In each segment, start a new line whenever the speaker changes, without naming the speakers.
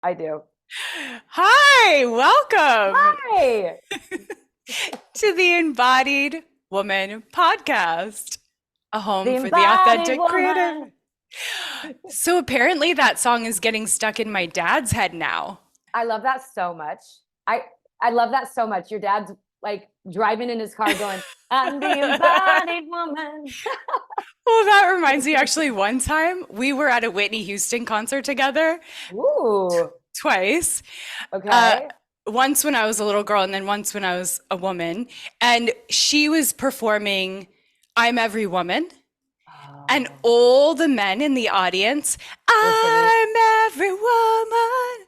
I do.
Hi, welcome
Hi.
to the Embodied Woman podcast, a
The
home for the
embodied
authentic creative.
woman.
So apparently that song is getting stuck in my dad's head now.
I love that so much. I I love that so much. Your dad's like driving in his car going, I'm the embodied woman.
Well, that reminds me, actually, one time we were at a Whitney Houston concert together
Ooh.
twice. Uh,
Okay.
Once when I was a little girl, and then once when I was a woman. And she was performing I'm Every Woman. And
Oh,
all the men in the audience,
we're singing.
I'm every woman,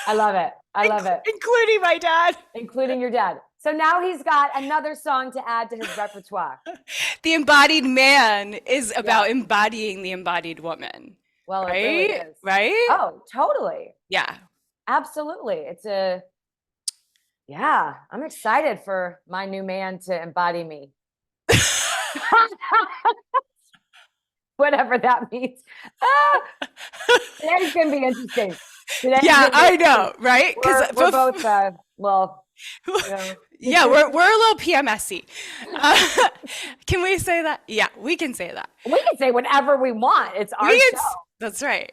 I love it. I love it.
including my dad.
Including your dad. So now he's got another song to add to his repertoire.
The embodied man is
Yeah.
about embodying the embodied woman,
Well, it really
right?
is.
Right?
Oh, totally.
Yeah.
Absolutely. Yeah, I'm excited for my new man to embody me. Whatever that means. Ah, today's gonna be interesting. Today's
Yeah,
gonna be
I know, right? Because
we're both well, you know.
yeah, we're a little PMSy. Can we say that? Yeah, we can say that.
We can say whatever we want. It's our
We can,
show.
that's right.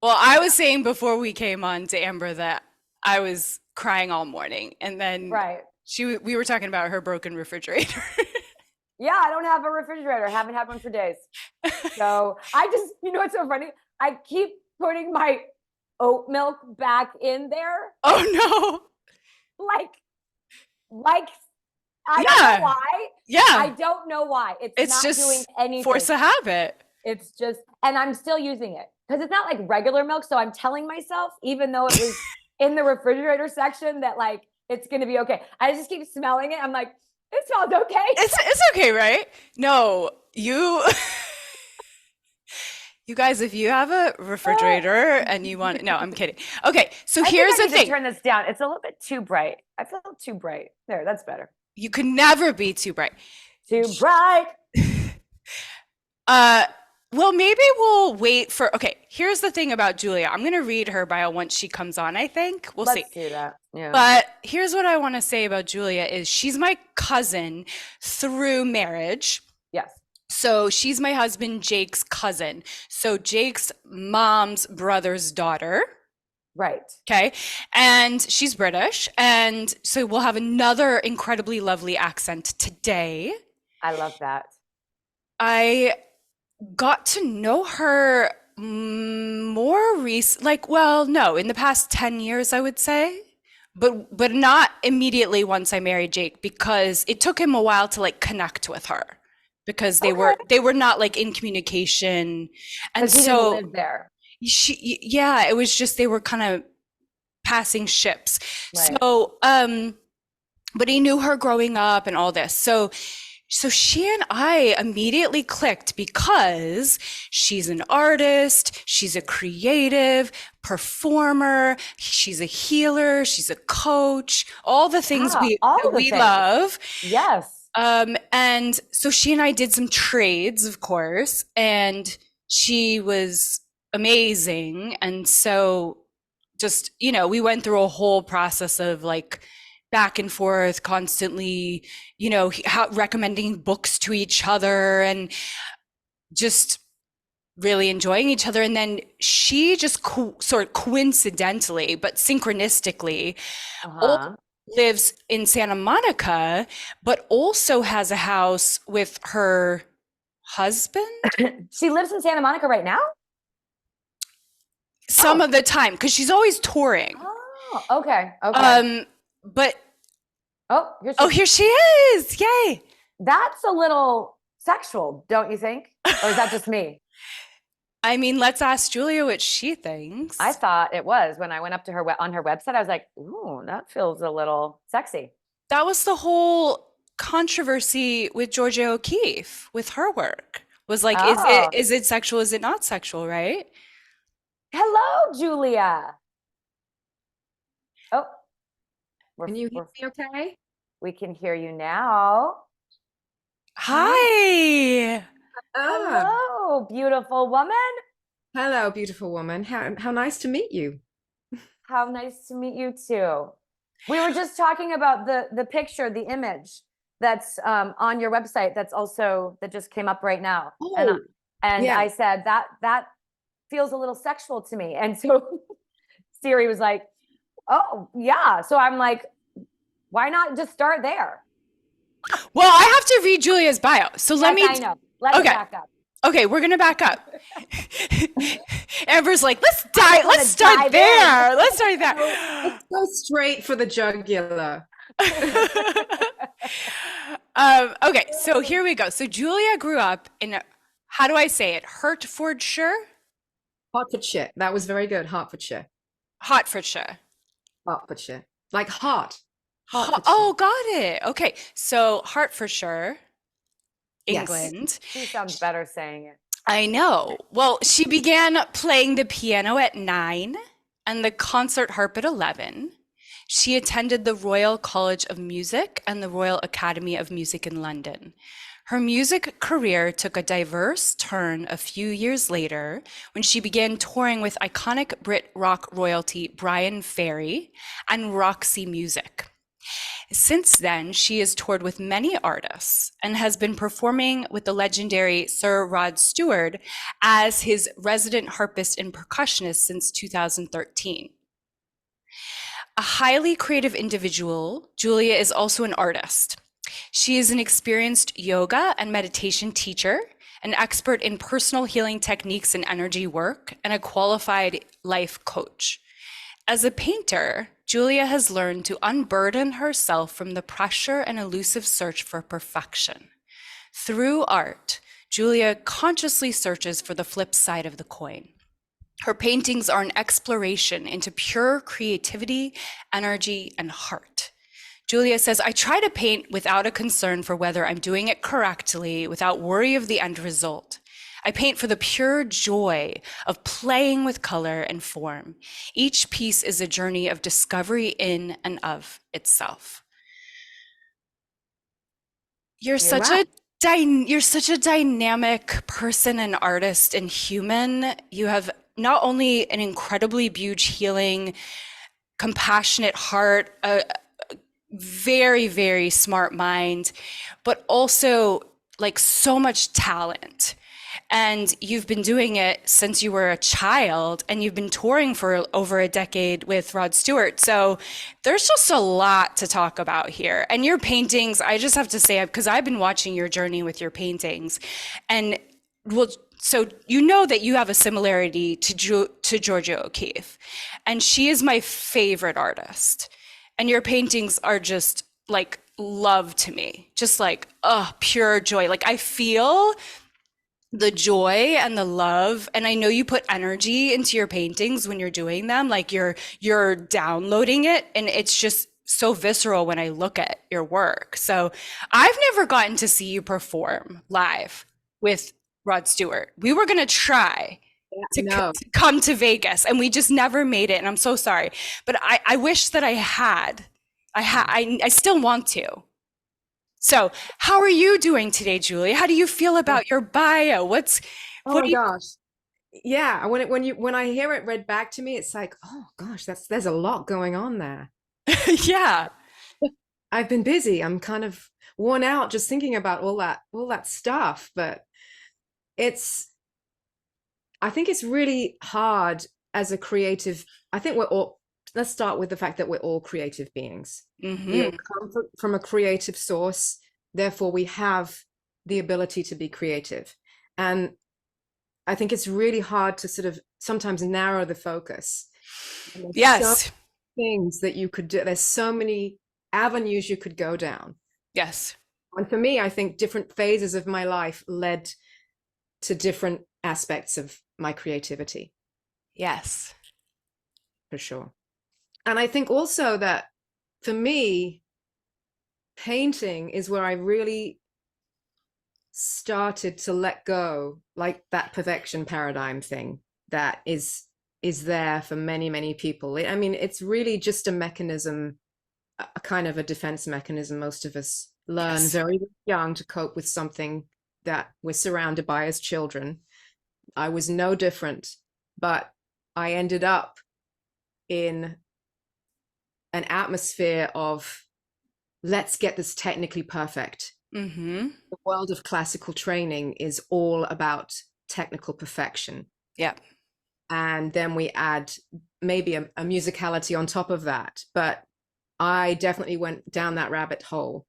Well, I was saying before we came on to Amber that I was crying all morning, and then
Right.
we were talking about her broken refrigerator.
Yeah, I don't have a refrigerator. Haven't had one for days. So I just, you know what's so funny? I keep putting my oat milk back in there.
Oh
Like, like I
no.
don't know
Yeah.
why. I
Yeah.
don't know why. It's
It's
not doing
just
anything.
force a habit.
It's just, and I'm still using it because it's not like regular milk. So I'm telling myself, even though it was in the refrigerator section, that like it's going to be okay. I just keep smelling it. I'm like, it smells okay.
It's okay, right? No, you you guys, if you have a refrigerator and you want, no, I'm kidding. Okay, so
I think
here's
I
the
need to
thing.
turn this down. It's a little bit too bright. I feel too bright. There, that's better.
You can never be too bright.
Too bright.
Uh, well, maybe we'll wait for. Okay, here's the thing about Julia. I'm gonna read her bio once she comes on, I think. We'll see.
Let's do that. Yeah.
But here's what I want to say about Julia is she's my cousin through marriage.
Yes.
So she's my husband Jake's cousin. So Jake's mom's brother's daughter.
Right.
Okay. And she's British. And so we'll have another incredibly lovely accent today.
I love that.
I got to know her more recent, like, well, no, in the past 10 years, I would say. But not immediately once I married Jake because it took him a while to like connect with her because
Okay.
they were not like in communication. And
Because he didn't
so
live there.
yeah, it was just they were kind of passing ships.
Right.
So but he knew her growing up and all this. So she and I immediately clicked because she's an artist, she's a creative performer, she's a healer, she's a coach, all the things
Ah, all the
we
things.
love.
Yes.
And so she and I did some trades, of course, and she was amazing. And so just, we went through a whole process of like back and forth constantly, recommending books to each other and just really enjoying each other. And then she just sort of coincidentally, but synchronistically,
Uh-huh.
lives in Santa Monica, but also has a house with her husband
She lives in Santa Monica right now?
some of the time because she's always touring.
Oh, okay. Okay.
But
Oh,
here she is. Yay.
That's a little sexual, don't you think? Or is that just me?
I mean, let's ask Julia what she thinks.
I thought it was when I went up to her on her website. I was like, ooh, that feels a little sexy.
That was the whole controversy with Georgia O'Keeffe with her work. Was like,
Oh,
is it sexual? Is it not sexual? Right?
hello, Julia. Oh,
Can you hear me okay?
we can hear you now.
Hi.
Ah,
Hello, beautiful woman.
hello, beautiful woman. How nice to meet you.
How nice to meet you too. We were just talking about the picture, the image that's on your website. That's also that just came up right now.
Oh,
And
yeah.
I said that feels a little sexual to me. And so Siri was like, "Oh yeah." So I'm like, "Why not just start there?"
Well, I have to read Julia's bio. So let
Yes,
me.
I know. Let's
Okay.
back up.
Okay, we're gonna back up. Amber's like, let's
wanna
start
dive
there.
in.
Let's start there.
Let's go straight for the jugular.
Okay, so here we go. So Julia grew up in, how do I say it? Hertfordshire?
Hertfordshire. That was very good. Hertfordshire.
Hertfordshire.
Hertfordshire. Like heart.
Oh, got it. Okay, so Hertfordshire,
Yes.
England.
She sounds better saying it.
I know. Well, she began playing the piano at 9 and the concert harp at 11. She attended the Royal College of Music and the Royal Academy of Music in London. Her music career took a diverse turn a few years later when she began touring with iconic Brit rock royalty Brian Ferry and Roxy Music. Since then, she has toured with many artists and has been performing with the legendary Sir Rod Stewart as his resident harpist and percussionist since 2013. A highly creative individual, Julia is also an artist. She is an experienced yoga and meditation teacher, an expert in personal healing techniques and energy work, and a qualified life coach. As a painter, Julia has learned to unburden herself from the pressure and elusive search for perfection. Through art, Julia consciously searches for the flip side of the coin. Her paintings are an exploration into pure creativity, energy, and heart. Julia says, I try to paint without a concern for whether I'm doing it correctly, without worry of the end result. I paint for the pure joy of playing with color and form. Each piece is a journey of discovery in and of itself. You're such a dynamic person and artist and human. You have not only an incredibly huge healing, compassionate heart, a very, very smart mind, but also like so much talent. And you've been doing it since you were a child, and you've been touring for over a decade with Rod Stewart. So there's just a lot to talk about here. And your paintings, I just have to say, because I've been watching your journey with your paintings, and well, so you know that you have a similarity to Georgia O'Keeffe, and she is my favorite artist. And your paintings are just like love to me, just like, pure joy. Like I feel the joy and the love, and I know you put energy into your paintings when you're doing them, like you're downloading it, and it's just so visceral when I look at your work. So I've never gotten to see you perform live with Rod Stewart. We were gonna try to come to Vegas, and we just never made it, and I'm so sorry, but I wish that I had. I still want to. So how are you doing today, Julie? How do you feel about your bio?
Oh my gosh. Yeah, when I hear it read back to me, it's like, oh gosh, there's a lot going on there.
Yeah.
I've been busy. I'm kind of worn out just thinking about all that stuff, but I think it's really hard as a creative. I think let's start with the fact that we're all creative beings. We all come from a creative source, therefore we have the ability to be creative. And I think it's really hard to sort of sometimes narrow the focus.
Yes.
So things that you could do. There's so many avenues you could go down.
Yes.
And for me, I think different phases of my life led to different aspects of my creativity.
Yes.
For sure. And I think also that for me, painting is where I really started to let go, like that perfection paradigm thing that is there for many, many people. I mean, it's really just a mechanism, a kind of a defense mechanism. Most of us learn very young to cope with something that we're surrounded by as children. I was no different, but I ended up in an atmosphere of let's get this technically perfect.
Mm-hmm.
The world of classical training is all about technical perfection.
Yeah.
And then we add maybe a musicality on top of that. But I definitely went down that rabbit hole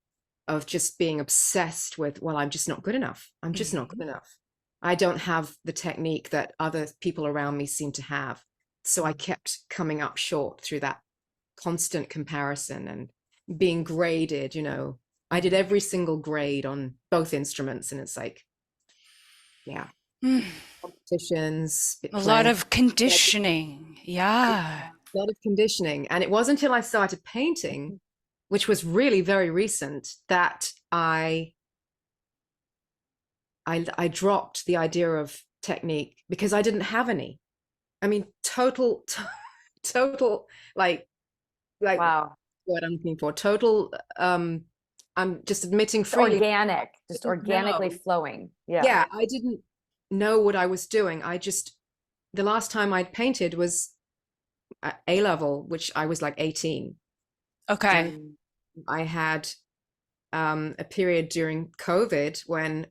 of just being obsessed with, well, I'm just not good enough. I'm just not good enough. I don't have the technique that other people around me seem to have. So I kept coming up short through that constant comparison and being graded, I did every single grade on both instruments, and it's like, yeah, competitions,
A lot of conditioning. Yeah.
a lot of conditioning. And it wasn't until I started painting, which was really very recent, that I dropped the idea of technique because I didn't have any. I mean, total, like
Wow.
what I'm looking for. Total, I'm just admitting freely.
Organic, just organically flowing. Yeah.
Yeah, I didn't know what I was doing. The last time I'd painted was at A level, which I was like 18.
Okay.
And I had a period during COVID when,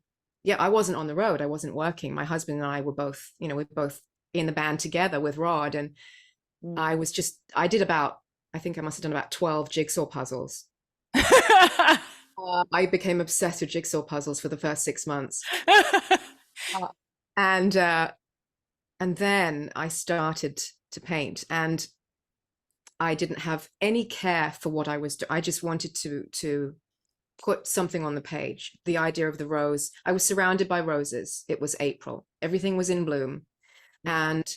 I wasn't on the road. I wasn't working. My husband and I were both, we're both in the band together with Rod. And I think I must have done about 12 jigsaw puzzles. I became obsessed with jigsaw puzzles for the first 6 months. And then I started to paint, and I didn't have any care for what I was doing. I just wanted to put something on the page. The idea of the rose. I was surrounded by roses. It was April. Everything was in bloom. And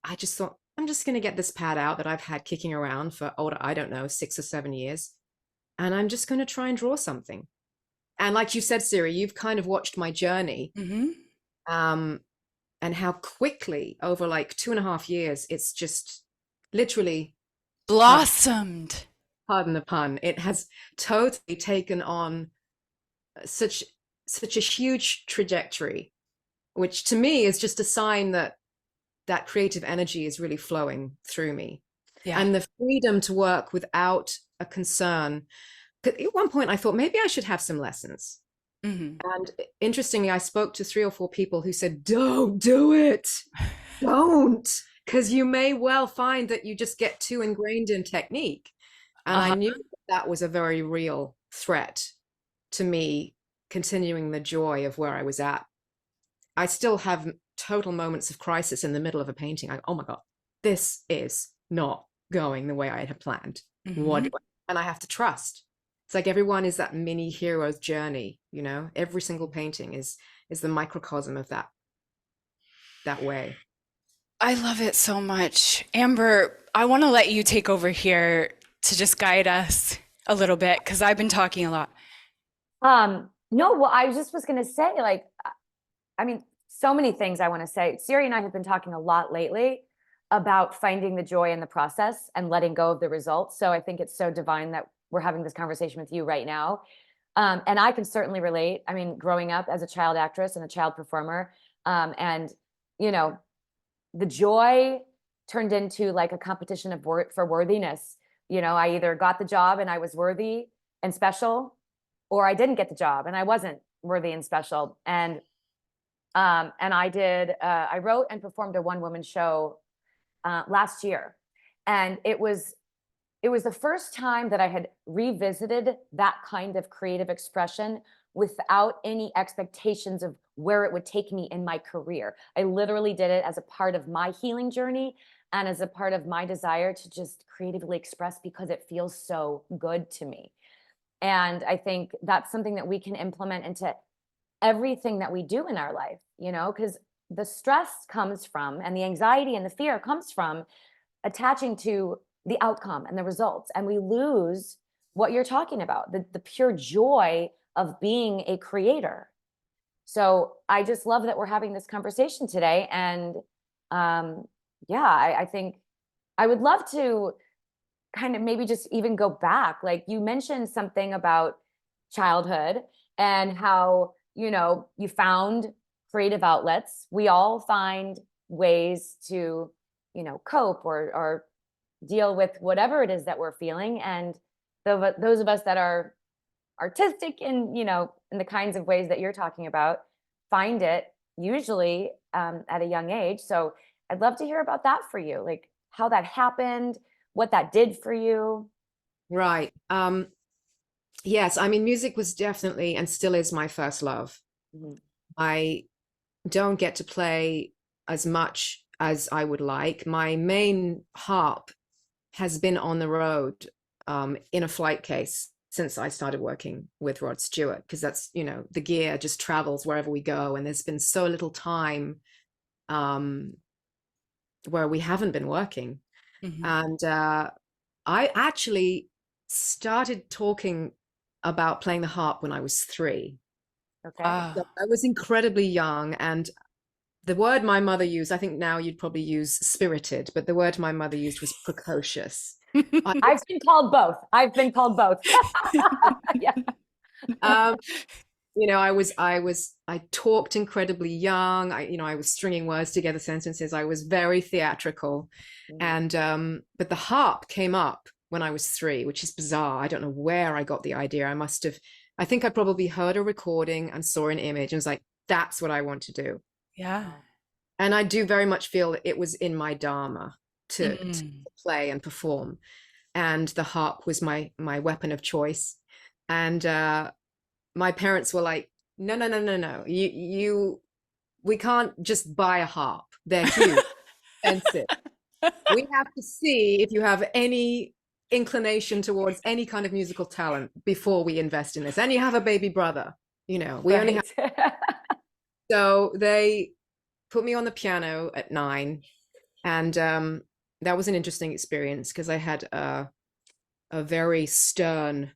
I just thought, I'm just going to get this pad out that I've had kicking around for, I don't know, 6 or 7 years. And I'm just going to try and draw something. And like you said, Siri, you've kind of watched my journey. And how quickly over like 2.5 years, it's just literally
blossomed.
Pardon the pun. It has totally taken on such a huge trajectory, which to me is just a sign that creative energy is really flowing through me. Yeah. And the freedom to work without a concern. At one point I thought maybe I should have some lessons. And interestingly, I spoke to 3 or 4 people who said, don't do it. Don't, because you may well find that you just get too ingrained in technique. And I knew that was a very real threat to me continuing the joy of where I was at. I still have total moments of crisis in the middle of a painting. Oh my God, this is not going the way I had planned. And I have to trust. It's like everyone is that mini hero's journey, every single painting is the microcosm of that way.
I love it so much. Amber, I want to let you take over here to just guide us a little bit, because I've been talking a lot.
No, well, I just was going to say, so many things I want to say. Siri and I have been talking a lot lately about finding the joy in the process and letting go of the results. So I think it's so divine that we're having this conversation with you right now. And I can certainly relate. I mean, growing up as a child actress and a child performer, and, the joy turned into like a competition for worthiness. I either got the job and I was worthy and special, or I didn't get the job and I wasn't worthy and special. And I wrote and performed a one-woman show last year. And it was the first time that I had revisited that kind of creative expression without any expectations of where it would take me in my career. I literally did it as a part of my healing journey and as a part of my desire to just creatively express because it feels so good to me. And I think that's something that we can implement into everything that we do in our life, because the stress comes from, and the anxiety and the fear comes from attaching to the outcome and the results. And we lose what you're talking about, the pure joy of being a creator. So I just love that we're having this conversation today. And I think I would love to kind of maybe just even go back. Like you mentioned something about childhood and how, you found creative outlets. We all find ways to, cope or deal with whatever it is that we're feeling. And those of us that are artistic in, you know, in the kinds of ways that you're talking about, find it usually at a young age. So I'd love to hear about that for you, like how that happened, what that did for you.
Right. Yes, I mean, music was definitely and still is my first love.
Mm-hmm.
I don't get to play as much as I would like. My main harp has been on the road in a flight case since I started working with Rod Stewart, because that's, you know, the gear just travels wherever we go. And there's been so little time where we haven't been working.
Mm-hmm.
And I actually started talking about playing the harp when I was 3.
Okay.
So I was incredibly young, and the word my mother used, I think now you'd probably use spirited, but the word my mother used was precocious.
I've been called both. I've been called both. Yeah.
You know, I talked incredibly young. I was stringing words together, sentences. I was very theatrical. And but the harp came up when I was 3, which is bizarre. I don't know where I got the idea. I think I probably heard a recording and saw an image and was like, that's what I want to do.
Yeah.
And I do very much feel that it was in my dharma to play and perform. And the harp was my weapon of choice. And my parents were like, no, we can't just buy a harp. They're huge, expensive. We have to see if you have any inclination towards any kind of musical talent before we invest in this. And you have a baby brother, you know, we only have. So they put me on the piano at 9. And that was an interesting experience because I had a very stern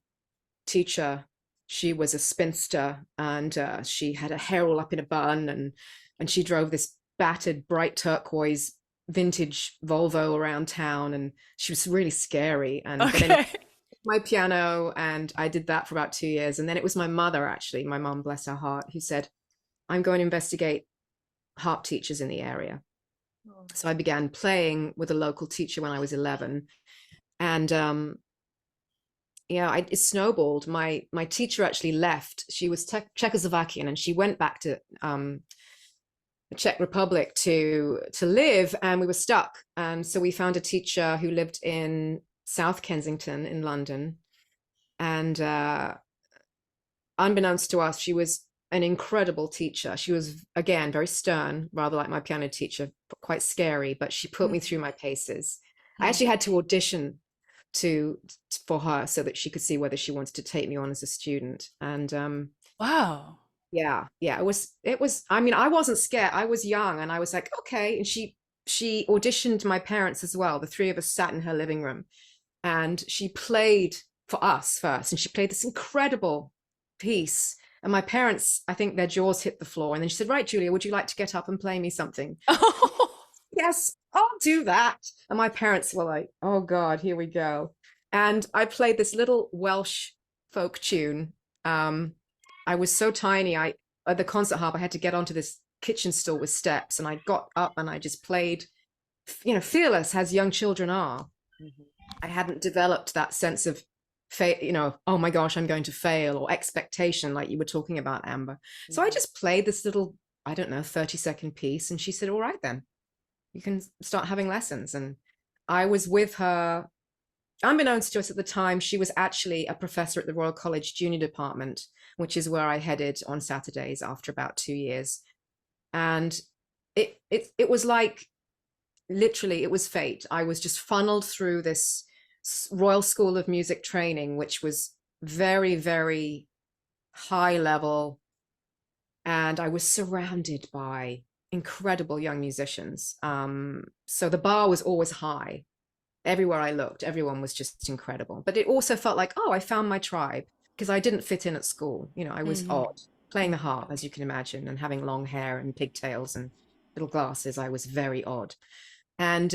teacher. She was a spinster, and she had her hair all up in a bun, and she drove this battered bright turquoise vintage Volvo around town, and she was really scary. And but anyway, my piano, and I did that for about 2 years. And then it was my mother, actually, my mom, bless her heart, who said, I'm going to investigate harp teachers in the area. So I began playing with a local teacher when I was 11. And yeah, it snowballed. My teacher actually left. She was Czechoslovakian, and she went back to the Czech Republic to live, and we were stuck. And so we found a teacher who lived in South Kensington in London. And unbeknownst to us, she was an incredible teacher. She was, again, very stern, rather like my piano teacher, quite scary, but she put me through my paces. I actually had to audition for her so that she could see whether she wanted to take me on as a student. And
wow.
Yeah, it was, I mean, I wasn't scared. I was young, and I was like, okay. And she auditioned my parents as well. The 3 of us sat in her living room, and she played for us first, and she played this incredible piece. And my parents, I think their jaws hit the floor. And then she said, right, Julia, would you like to get up and play me something? Yes, I'll do that. And my parents were like, oh God, here we go. And I played this little Welsh folk tune. I was so tiny. At the concert harp, I had to get onto this kitchen stool with steps, and I got up and I just played, you know, fearless as young children are. I hadn't developed that sense of, you know, oh my gosh, I'm going to fail, or expectation, like you were talking about, Amber. So I just played this little, I don't know, 30-second piece, and she said, all right, then you can start having lessons. And I was with her. Unbeknownst to us at the time, she was actually a professor at the Royal College Junior Department, which is where I headed on Saturdays after about 2 years. And it was like, literally, it was fate. I was just funneled through this Royal School of Music training, which was very, very high level. And I was surrounded by incredible young musicians. So the bar was always high. Everywhere I looked, everyone was just incredible. But it also felt like, oh, I found my tribe, because I didn't fit in at school. You know, I was odd. Playing the harp, as you can imagine, and having long hair and pigtails and little glasses, I was very odd. And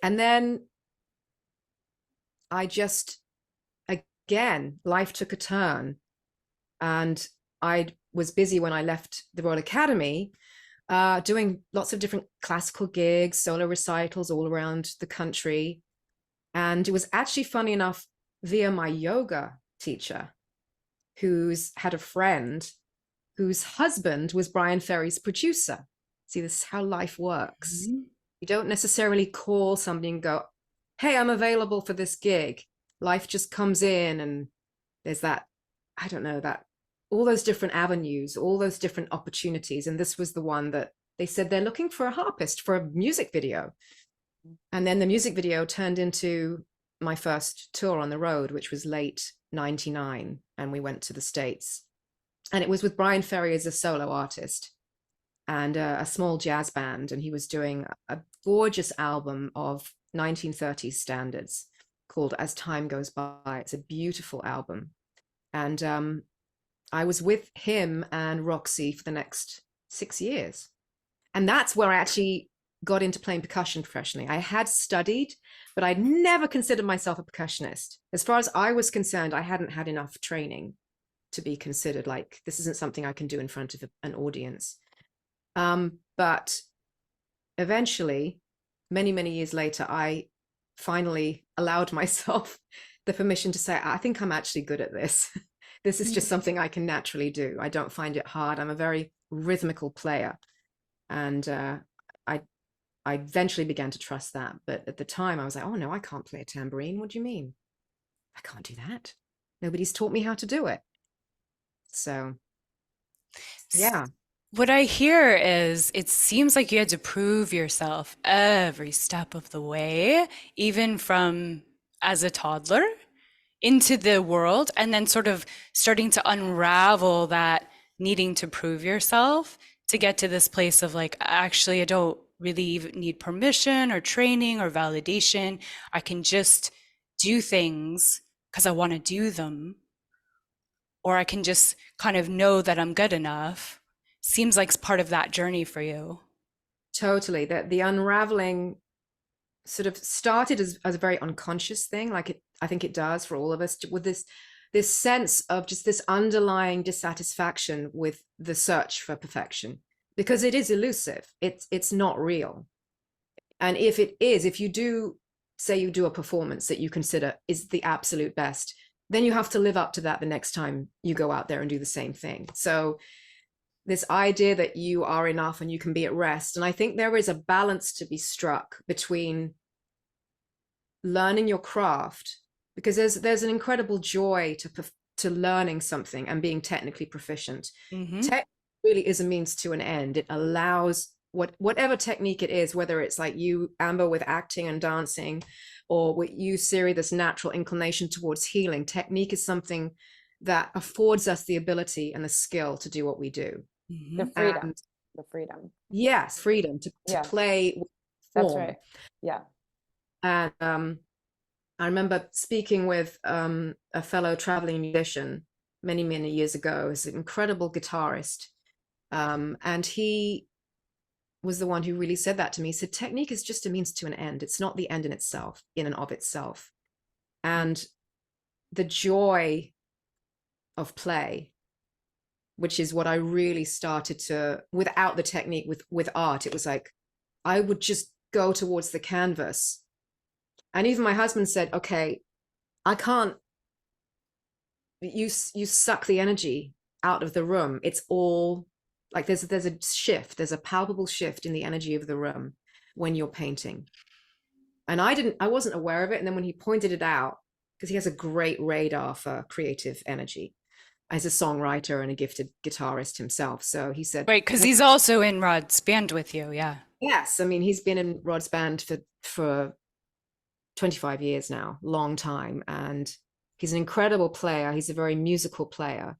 then I just, again, life took a turn. And I was busy when I left the Royal Academy doing lots of different classical gigs, solo recitals all around the country. And it was actually funny enough via my yoga teacher, who's had a friend whose husband was Brian Ferry's producer. See, this is how life works.
Mm-hmm.
You don't necessarily call somebody and go, hey, I'm available for this gig. Life just comes in, and there's that, I don't know, that all those different avenues, all those different opportunities. And this was the one that they said they're looking for a harpist for a music video. And then the music video turned into my first tour on the road, which was late 99. And we went to the States. And it was with Brian Ferry as a solo artist and a small jazz band. And he was doing a gorgeous album of 1930s standards called As Time Goes By. It's a beautiful album. And I was with him and Roxy for the next 6 years. And that's where I actually got into playing percussion professionally. I had studied, but I'd never considered myself a percussionist. As far as I was concerned, I hadn't had enough training to be considered like, this isn't something I can do in front of an audience. But eventually, many, many years later, I finally allowed myself the permission to say, I think I'm actually good at this. This is just something I can naturally do. I don't find it hard. I'm a very rhythmical player. And I eventually began to trust that. But at the time I was like, oh no, I can't play a tambourine. What do you mean? I can't do that. Nobody's taught me how to do it. So, yeah.
What I hear is it seems like you had to prove yourself every step of the way, even from as a toddler into the world, and then sort of starting to unravel that needing to prove yourself to get to this place of like, actually, I don't really even need permission or training or validation. I can just do things because I want to do them, or I can just kind of know that I'm good enough. Seems like part of that journey for you.
Totally. The unraveling sort of started as a very unconscious thing, like I think it does for all of us, with this sense of just this underlying dissatisfaction with the search for perfection, because it is elusive. It's not real. And if it is, if you do say you do a performance that you consider is the absolute best, then you have to live up to that the next time you go out there and do the same thing. So this idea that you are enough and you can be at rest. And I think there is a balance to be struck between learning your craft, because there's an incredible joy to learning something and being technically proficient.
Mm-hmm.
Tech really is a means to an end. It allows whatever technique it is, whether it's like you, Amber, with acting and dancing, or with you, Siri, this natural inclination towards healing. Technique is something that affords us the ability and the skill to do what we do.
Mm-hmm.
The freedom.
Yes, freedom to play with form.
That's right. Yeah.
And I remember speaking with a fellow traveling musician many, many years ago. He's an incredible guitarist. And he was the one who really said that to me. He said, technique is just a means to an end. It's not the end in itself, in and of itself. And the joy of play, which is what I really started to, without the technique, with art, it was like, I would just go towards the canvas. And even my husband said, okay, I can't, you suck the energy out of the room. It's all like, there's a shift, there's a palpable shift in the energy of the room when you're painting. And I wasn't aware of it. And then when he pointed it out, because he has a great radar for creative energy as a songwriter and a gifted guitarist himself. So he said,
right, because he's also in Rod's band with you. Yeah.
Yes. I mean, he's been in Rod's band for 25 years now, long time. And he's an incredible player. He's a very musical player.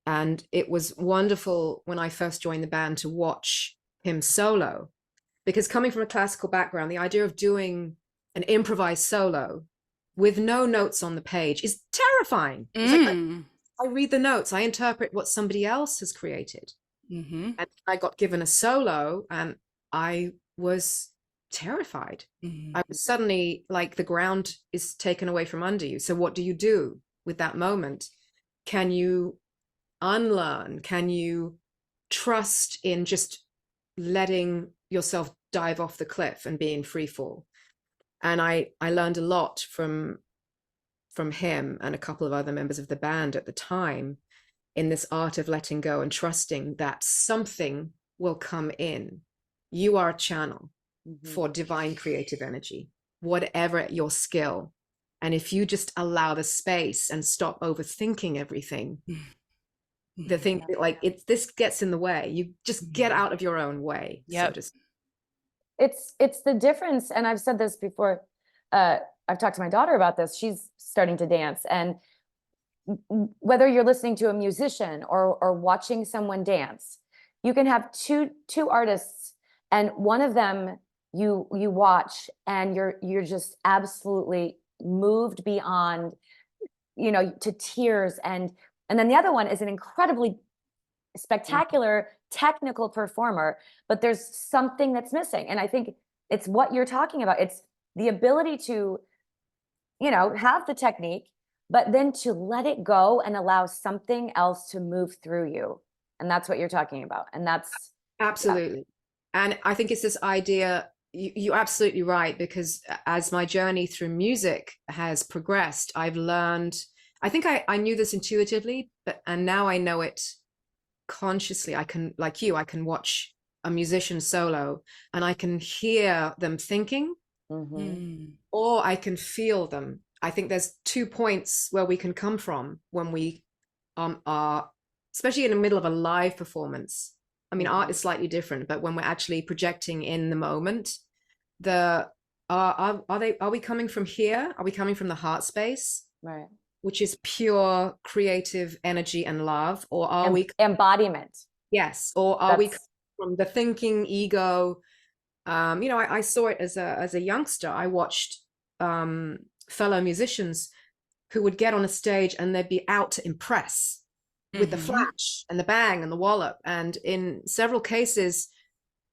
And it was wonderful when I first joined the band to watch him solo, because coming from a classical background, the idea of doing an improvised solo with no notes on the page is terrifying. Like, I read the notes, I interpret what somebody else has created.
Mm-hmm.
And I got given a solo and I was terrified.
Mm-hmm.
I was suddenly like, the ground is taken away from under you. So what do you do with that moment? Can you unlearn? Can you trust in just letting yourself dive off the cliff and be in free fall. And I learned a lot from him and a couple of other members of the band at the time in this art of letting go and trusting that something will come in. You are a channel for divine creative energy, whatever your skill. And if you just allow the space and stop overthinking everything, the thing like this gets in the way. You just get out of your own way.
Yep.
So just
it's the difference. And I've said this before. I've talked to my daughter about this. She's starting to dance, and whether you're listening to a musician or watching someone dance, you can have two artists, and one of them you watch and you're just absolutely moved beyond, to tears, and then the other one is an incredibly spectacular technical performer, but there's something that's missing. And I think it's what you're talking about. It's the ability to, have the technique, but then to let it go and allow something else to move through you. And that's what you're talking about. And that's
absolutely. Yeah. And I think it's this idea, you're absolutely right, because as my journey through music has progressed, I've learned, I think I knew this intuitively, and now I know it consciously. I can, like you, I can watch a musician solo and I can hear them thinking, or I can feel them. I think there's 2 points where we can come from when we are, especially in the middle of a live performance. I mean, art is slightly different, but when we're actually projecting in the moment, are we coming from here? Are we coming from the heart space?
right.
Which is pure creative energy and love, or are we
embodiment?
Yes, or are we from the thinking ego? I saw it as a youngster. I watched fellow musicians who would get on a stage and they'd be out to impress with the flash and the bang and the wallop. And in several cases,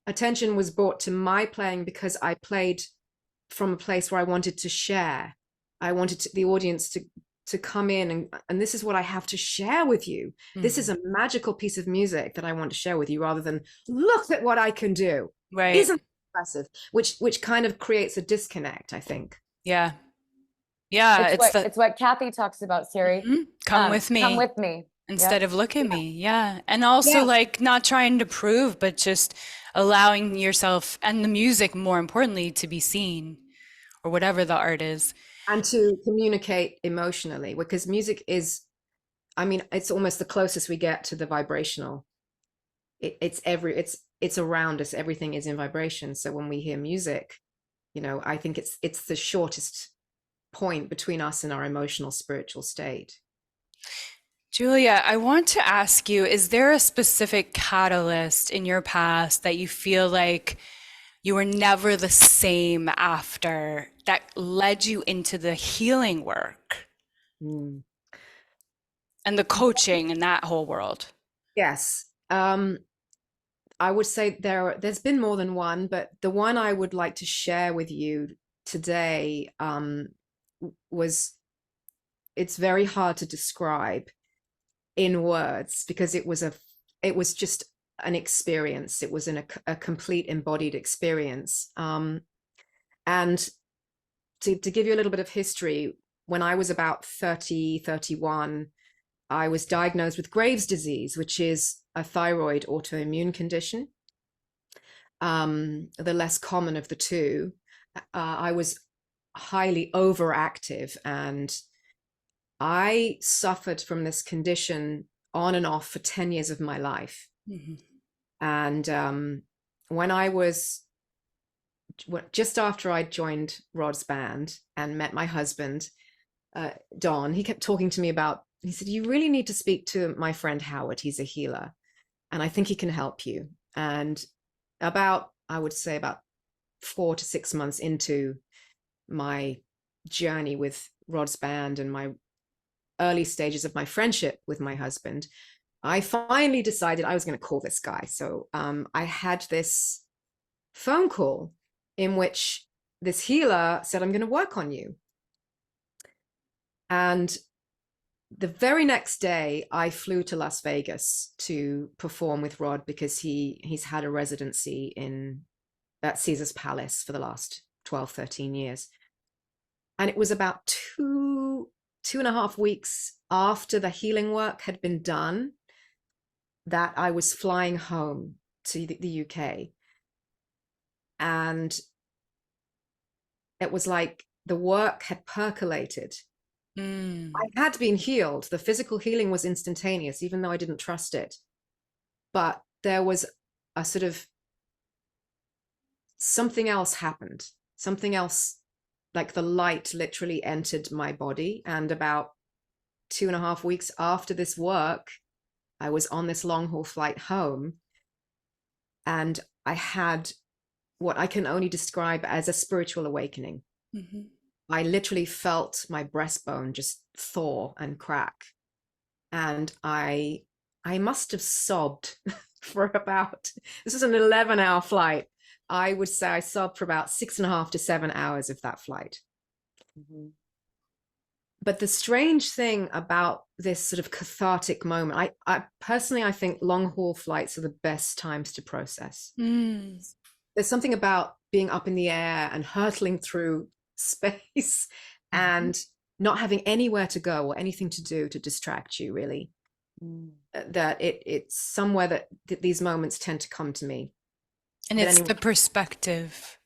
attention was brought to my playing because I played from a place where I wanted to share. I wanted the audience to come in and this is what I have to share with you. This is a magical piece of music that I want to share with you, rather than look at what I can do.
Right.
Isn't it impressive? Which kind of creates a disconnect, I think.
Yeah. Yeah.
It's what Kathy talks about, Siri.
Come with me.
Come with me.
Instead of look at me. Yeah. And also like not trying to prove, but just allowing yourself and the music, more importantly, to be seen, or whatever the art is.
And to communicate emotionally, because music is, I mean, it's almost the closest we get to the vibrational. It's around us. Everything is in vibration. So when we hear music, I think it's the shortest point between us and our emotional, spiritual state.
Julia, I want to ask you, is there a specific catalyst in your past that you feel like you were never the same after, that led you into the healing work and the coaching and that whole world? Yes.
I would say there's been more than one, but the one I would like to share with you today it's very hard to describe in words, because it was just an experience. It was a complete embodied experience. And to give you a little bit of history, when I was about 31, I was diagnosed with Graves' disease, which is a thyroid autoimmune condition, the less common of the two. I was highly overactive, and I suffered from this condition on and off for 10 years of my life. And when I was just after I joined Rod's band and met my husband, Don, he kept talking to me about, he said, you really need to speak to my friend Howard. He's a healer, and I think he can help you. And I would say about 4 to 6 months into my journey with Rod's band and my early stages of my friendship with my husband, I finally decided I was going to call this guy. So I had this phone call in which this healer said, I'm going to work on you. And the very next day, I flew to Las Vegas to perform with Rod because he's had a residency at Caesar's Palace for the last 12, 13 years. And it was about 2.5 weeks after the healing work had been done that I was flying home to the UK. And it was like the work had percolated. I had been healed. The physical healing was instantaneous, even though I didn't trust it. But there was a sort of something else happened. Something else, like the light literally entered my body. And about 2.5 weeks after this work, I was on this long haul flight home. And I had what I can only describe as a spiritual awakening. Mm-hmm. I literally felt my breastbone just thaw and crack. And I must have sobbed for about, this was an 11-hour flight. I would say I sobbed for about 6.5 to 7 hours of that flight. Mm-hmm. But the strange thing about this sort of cathartic moment, I personally, I think long haul flights are the best times to process. There's something about being up in the air and hurtling through space and not having anywhere to go or anything to do to distract you, really. That it's somewhere that these moments tend to come to me.
And it's the perspective.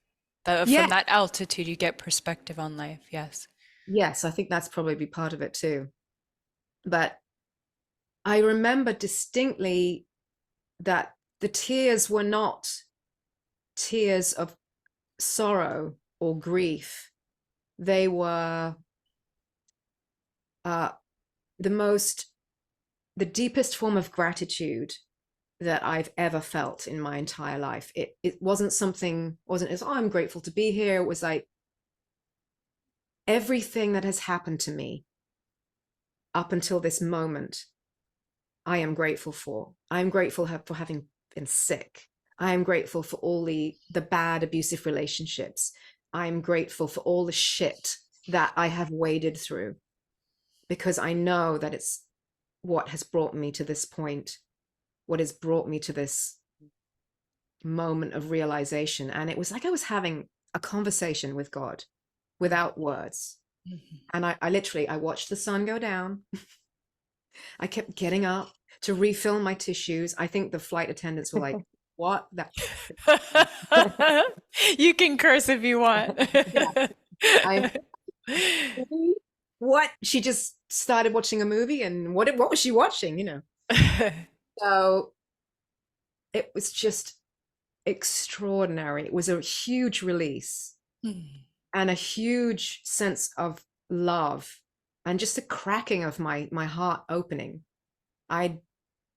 From that altitude, you get perspective on life. Yes.
Yes, I think that's probably part of it too. But I remember distinctly that the tears were not tears of sorrow or grief. They were the deepest form of gratitude that I've ever felt in my entire life. It wasn't as, oh, I'm grateful to be here. It was like everything that has happened to me up until this moment, I am grateful for. I'm grateful for having been sick. I am grateful for all the bad abusive relationships. I'm grateful for all the shit that I have waded through, because I know that it's what has brought me to this point, what has brought me to this moment of realization. And it was like I was having a conversation with God without words. And I literally watched the sun go down. I kept getting up to refill my tissues. I think the flight attendants were like, what?
You can curse if you want.
What? She just started watching a movie, and what was she watching, you know? So it was just extraordinary. It was a huge release and a huge sense of love and just a cracking of my heart opening. I'd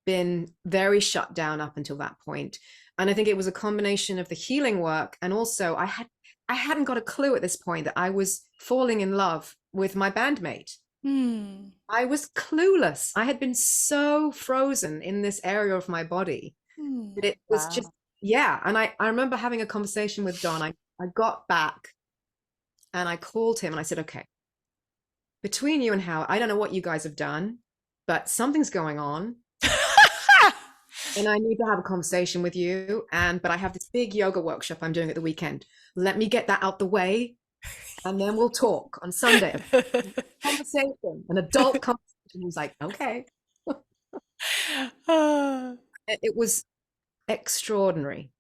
been very shut down up until that point. And I think it was a combination of the healing work, and also I hadn't got a clue at this point that I was falling in love with my bandmate. I was clueless. I had been so frozen in this area of my body that it was just, And I remember having a conversation with Don. I got back and I called him and I said, okay, between you and Howard, I don't know what you guys have done, but something's going on. And I need to have a conversation with you. But I have this big yoga workshop I'm doing at the weekend. Let me get that out the way, and then we'll talk on Sunday. Conversation, an adult conversation. He was like, okay. It was extraordinary,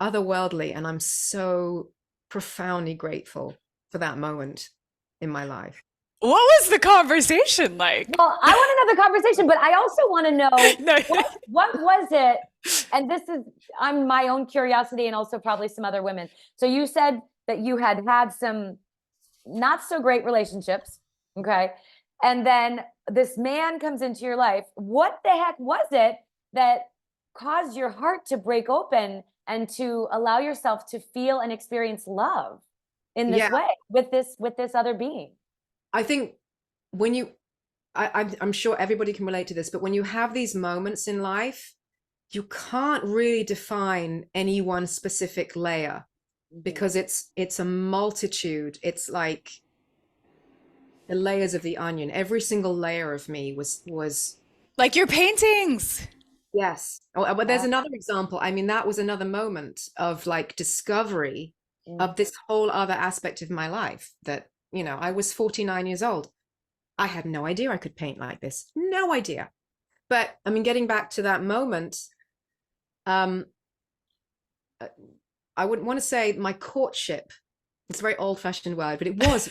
otherworldly, and I'm so profoundly grateful for that moment in my life.
What was the conversation like?
Well, I want to know the conversation, but I also want to know what was it? And this is, I'm my own curiosity, and also probably some other women. So you said that you had some not so great relationships. Okay. And then this man comes into your life. What the heck was it that caused your heart to break open and to allow yourself to feel and experience love in this way with this other being?
I think when I'm sure everybody can relate to this, but when you have these moments in life, you can't really define any one specific layer, because it's a multitude. It's like the layers of the onion. Every single layer of me was
Like your paintings.
yes. Oh, but there's
Yeah.
another example. I mean, that was another moment of like discovery
Mm.
of this whole other aspect of my life that, you know, I was 49 years old. I had no idea I could paint like this. No idea. But I mean, getting back to that moment, um, I wouldn't want to say my courtship. It's a very old-fashioned word, but it was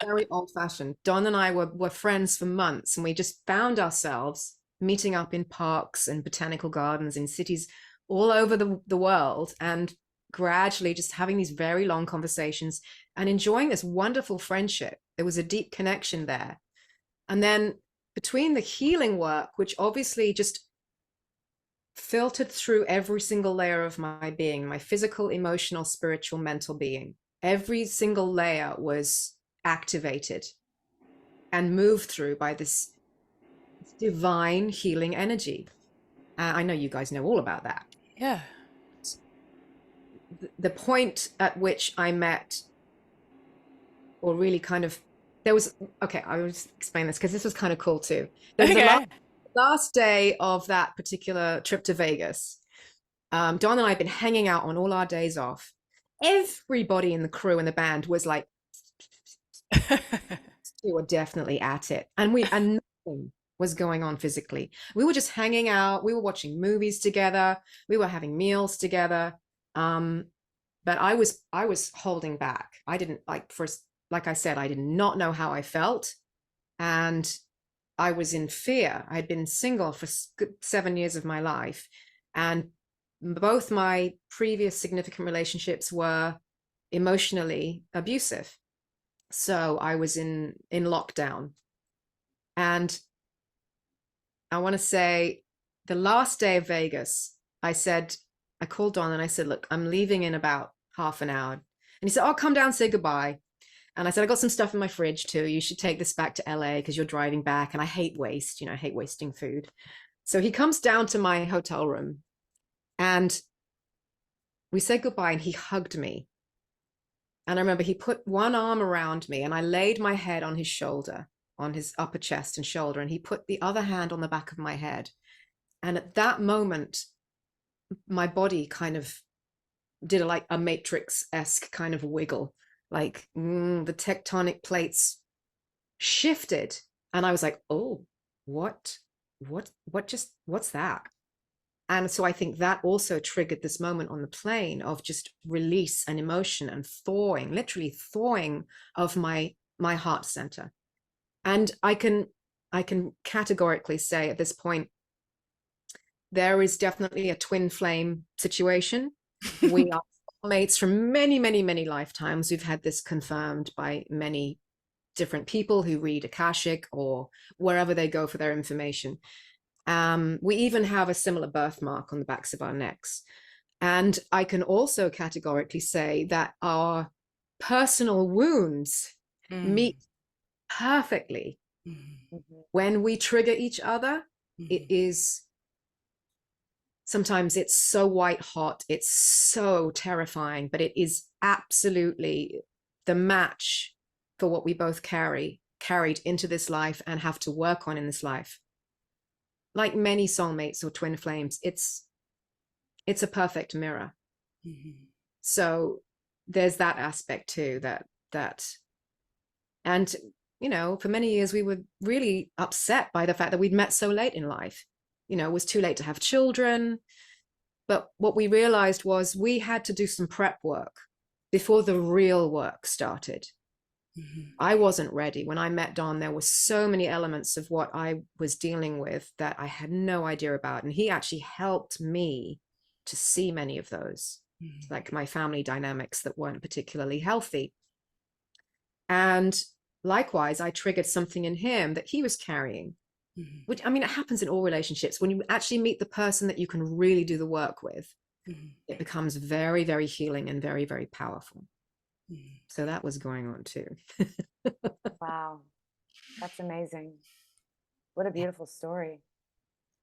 very old-fashioned. Don and I were friends for months, and we just found ourselves meeting up in parks and botanical gardens in cities all over the world, and gradually just having these very long conversations and enjoying this wonderful friendship. There was a deep connection there. And then between the healing work, which obviously just filtered through every single layer of my being, my physical, emotional, spiritual, mental being, every single layer was activated and moved through by this divine healing energy. I know you guys know all about that.
Yeah.
The point at which I met, or really kind of, there was, okay, I will just explain this because this was kind of cool too. There was
Okay.
the last day of that particular trip to Vegas. Don and I had been hanging out on all our days off. Everybody in the crew and the band was like, we were definitely at it. And nothing was going on physically. We were just hanging out. We were watching movies together. We were having meals together. But I was holding back. I didn't like I said, I did not know how I felt. And I was in fear. I'd been single for 7 years of my life. And both my previous significant relationships were emotionally abusive. So I was in lockdown. And I want to say the last day of Vegas, I called Don and I said, look, I'm leaving in about half an hour. And he said, oh, come down, say goodbye. And I said, I got some stuff in my fridge too. You should take this back to LA because you're driving back. And I hate waste, I hate wasting food. So he comes down to my hotel room and we said goodbye and he hugged me. And I remember he put one arm around me and I laid my head on his shoulder, on his upper chest and shoulder. And he put the other hand on the back of my head. And at that moment, my body kind of did a Matrix-esque kind of wiggle, like the tectonic plates shifted. And I was like, oh, what's that? And so I think that also triggered this moment on the plane of just release and emotion and thawing, literally thawing of my heart center. And I can categorically say at this point, there is definitely a twin flame situation. We are mates from many, many, many lifetimes. We've had this confirmed by many different people who read Akashic or wherever they go for their information. We even have a similar birthmark on the backs of our necks. And I can also categorically say that our personal wounds meet perfectly. When we trigger each other, it is sometimes it's so white hot, it's so terrifying, but it is absolutely the match for what we both carried into this life and have to work on in this life. Like many soulmates or twin flames, it's a perfect mirror. So there's that aspect too, that and for many years we were really upset by the fact that we'd met so late in life. It was too late to have children. But what we realized was we had to do some prep work before the real work started. I wasn't ready. When I met Don, there were so many elements of what I was dealing with that I had no idea about. And he actually helped me to see many of those, like my family dynamics that weren't particularly healthy. And likewise, I triggered something in him that he was carrying. Which, I mean, it happens in all relationships. When you actually meet the person that you can really do the work with, it becomes very, very healing and very, very powerful. So that was going on too.
Wow. That's amazing. What a beautiful story.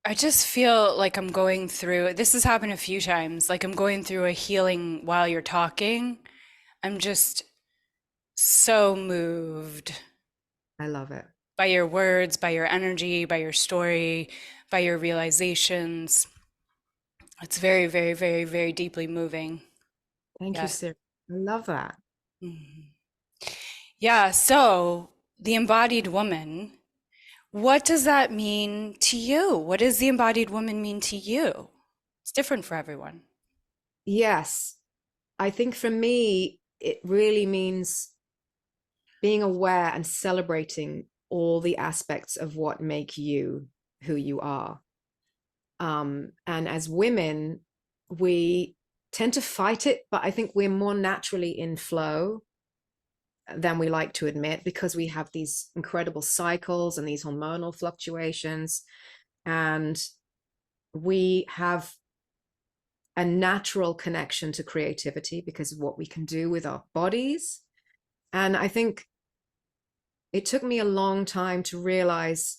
I just feel like I'm going through, this has happened a few times, like I'm going through a healing while you're talking. I'm just so moved
I love it.
by your words, by your energy, by your story, by your realizations. It's very, very, very, very deeply moving.
Thank you,
Yeah.
Siri. I love that.
Mhm. Yeah. So the embodied woman, what does that mean to you? What does the embodied woman mean to you? It's different for everyone.
Yes. I think for me, it really means being aware and celebrating all the aspects of what make you who you are. And as women, we tend to fight it, but I think we're more naturally in flow than we like to admit because we have these incredible cycles and these hormonal fluctuations. And we have a natural connection to creativity because of what we can do with our bodies. And I think it took me a long time to realize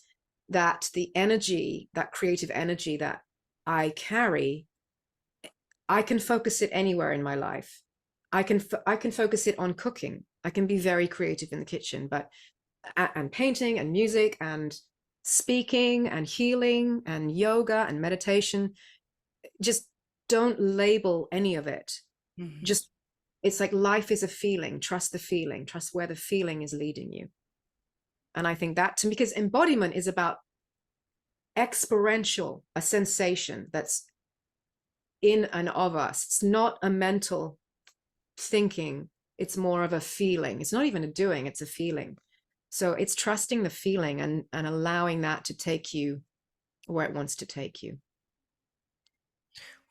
that the energy, that creative energy that I carry, I can focus it anywhere in my life. I can focus it on cooking. I can be very creative in the kitchen, but and painting and music and speaking and healing and yoga and meditation. Just don't label any of it.
Mhm.
Just it's like life is a feeling. Trust the feeling. Trust where the feeling is leading you. And I think that to me, because embodiment is about experiential, a sensation that's in and of us. It's not a mental thinking. It's more of a feeling. It's not even a doing, it's a feeling. So it's trusting the feeling and allowing that to take you where it wants to take you.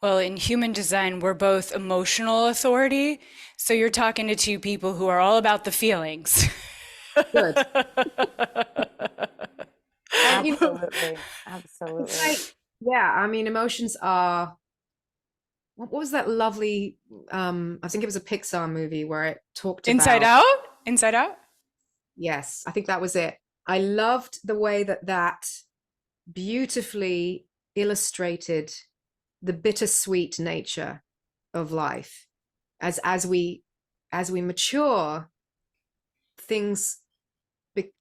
Well, in human design, we're both emotional authority. So you're talking to two people who are all about the feelings.
Good. And you know,
Absolutely. Absolutely.
like, yeah, I mean, emotions are what was that lovely I think it was a Pixar movie where it talked
Inside
about
out? Inside out?
yes, I think that was it. I loved the way that that beautifully illustrated the bittersweet nature of life as we mature things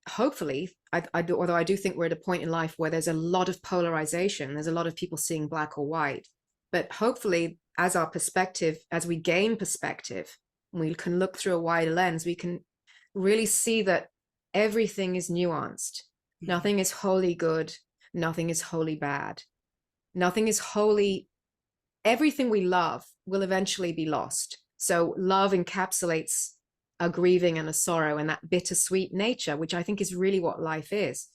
hopefully I do, although I do think we're at a point in life where there's a lot of polarization, there's a lot of people seeing black or white, but hopefully as our perspective, as we gain perspective, we can look through a wider lens, we can really see that everything is nuanced. Nothing is wholly good, nothing is wholly bad, nothing is wholly, everything we love will eventually be lost. So love encapsulates a grieving and a sorrow and that bittersweet nature, which I think is really what life is.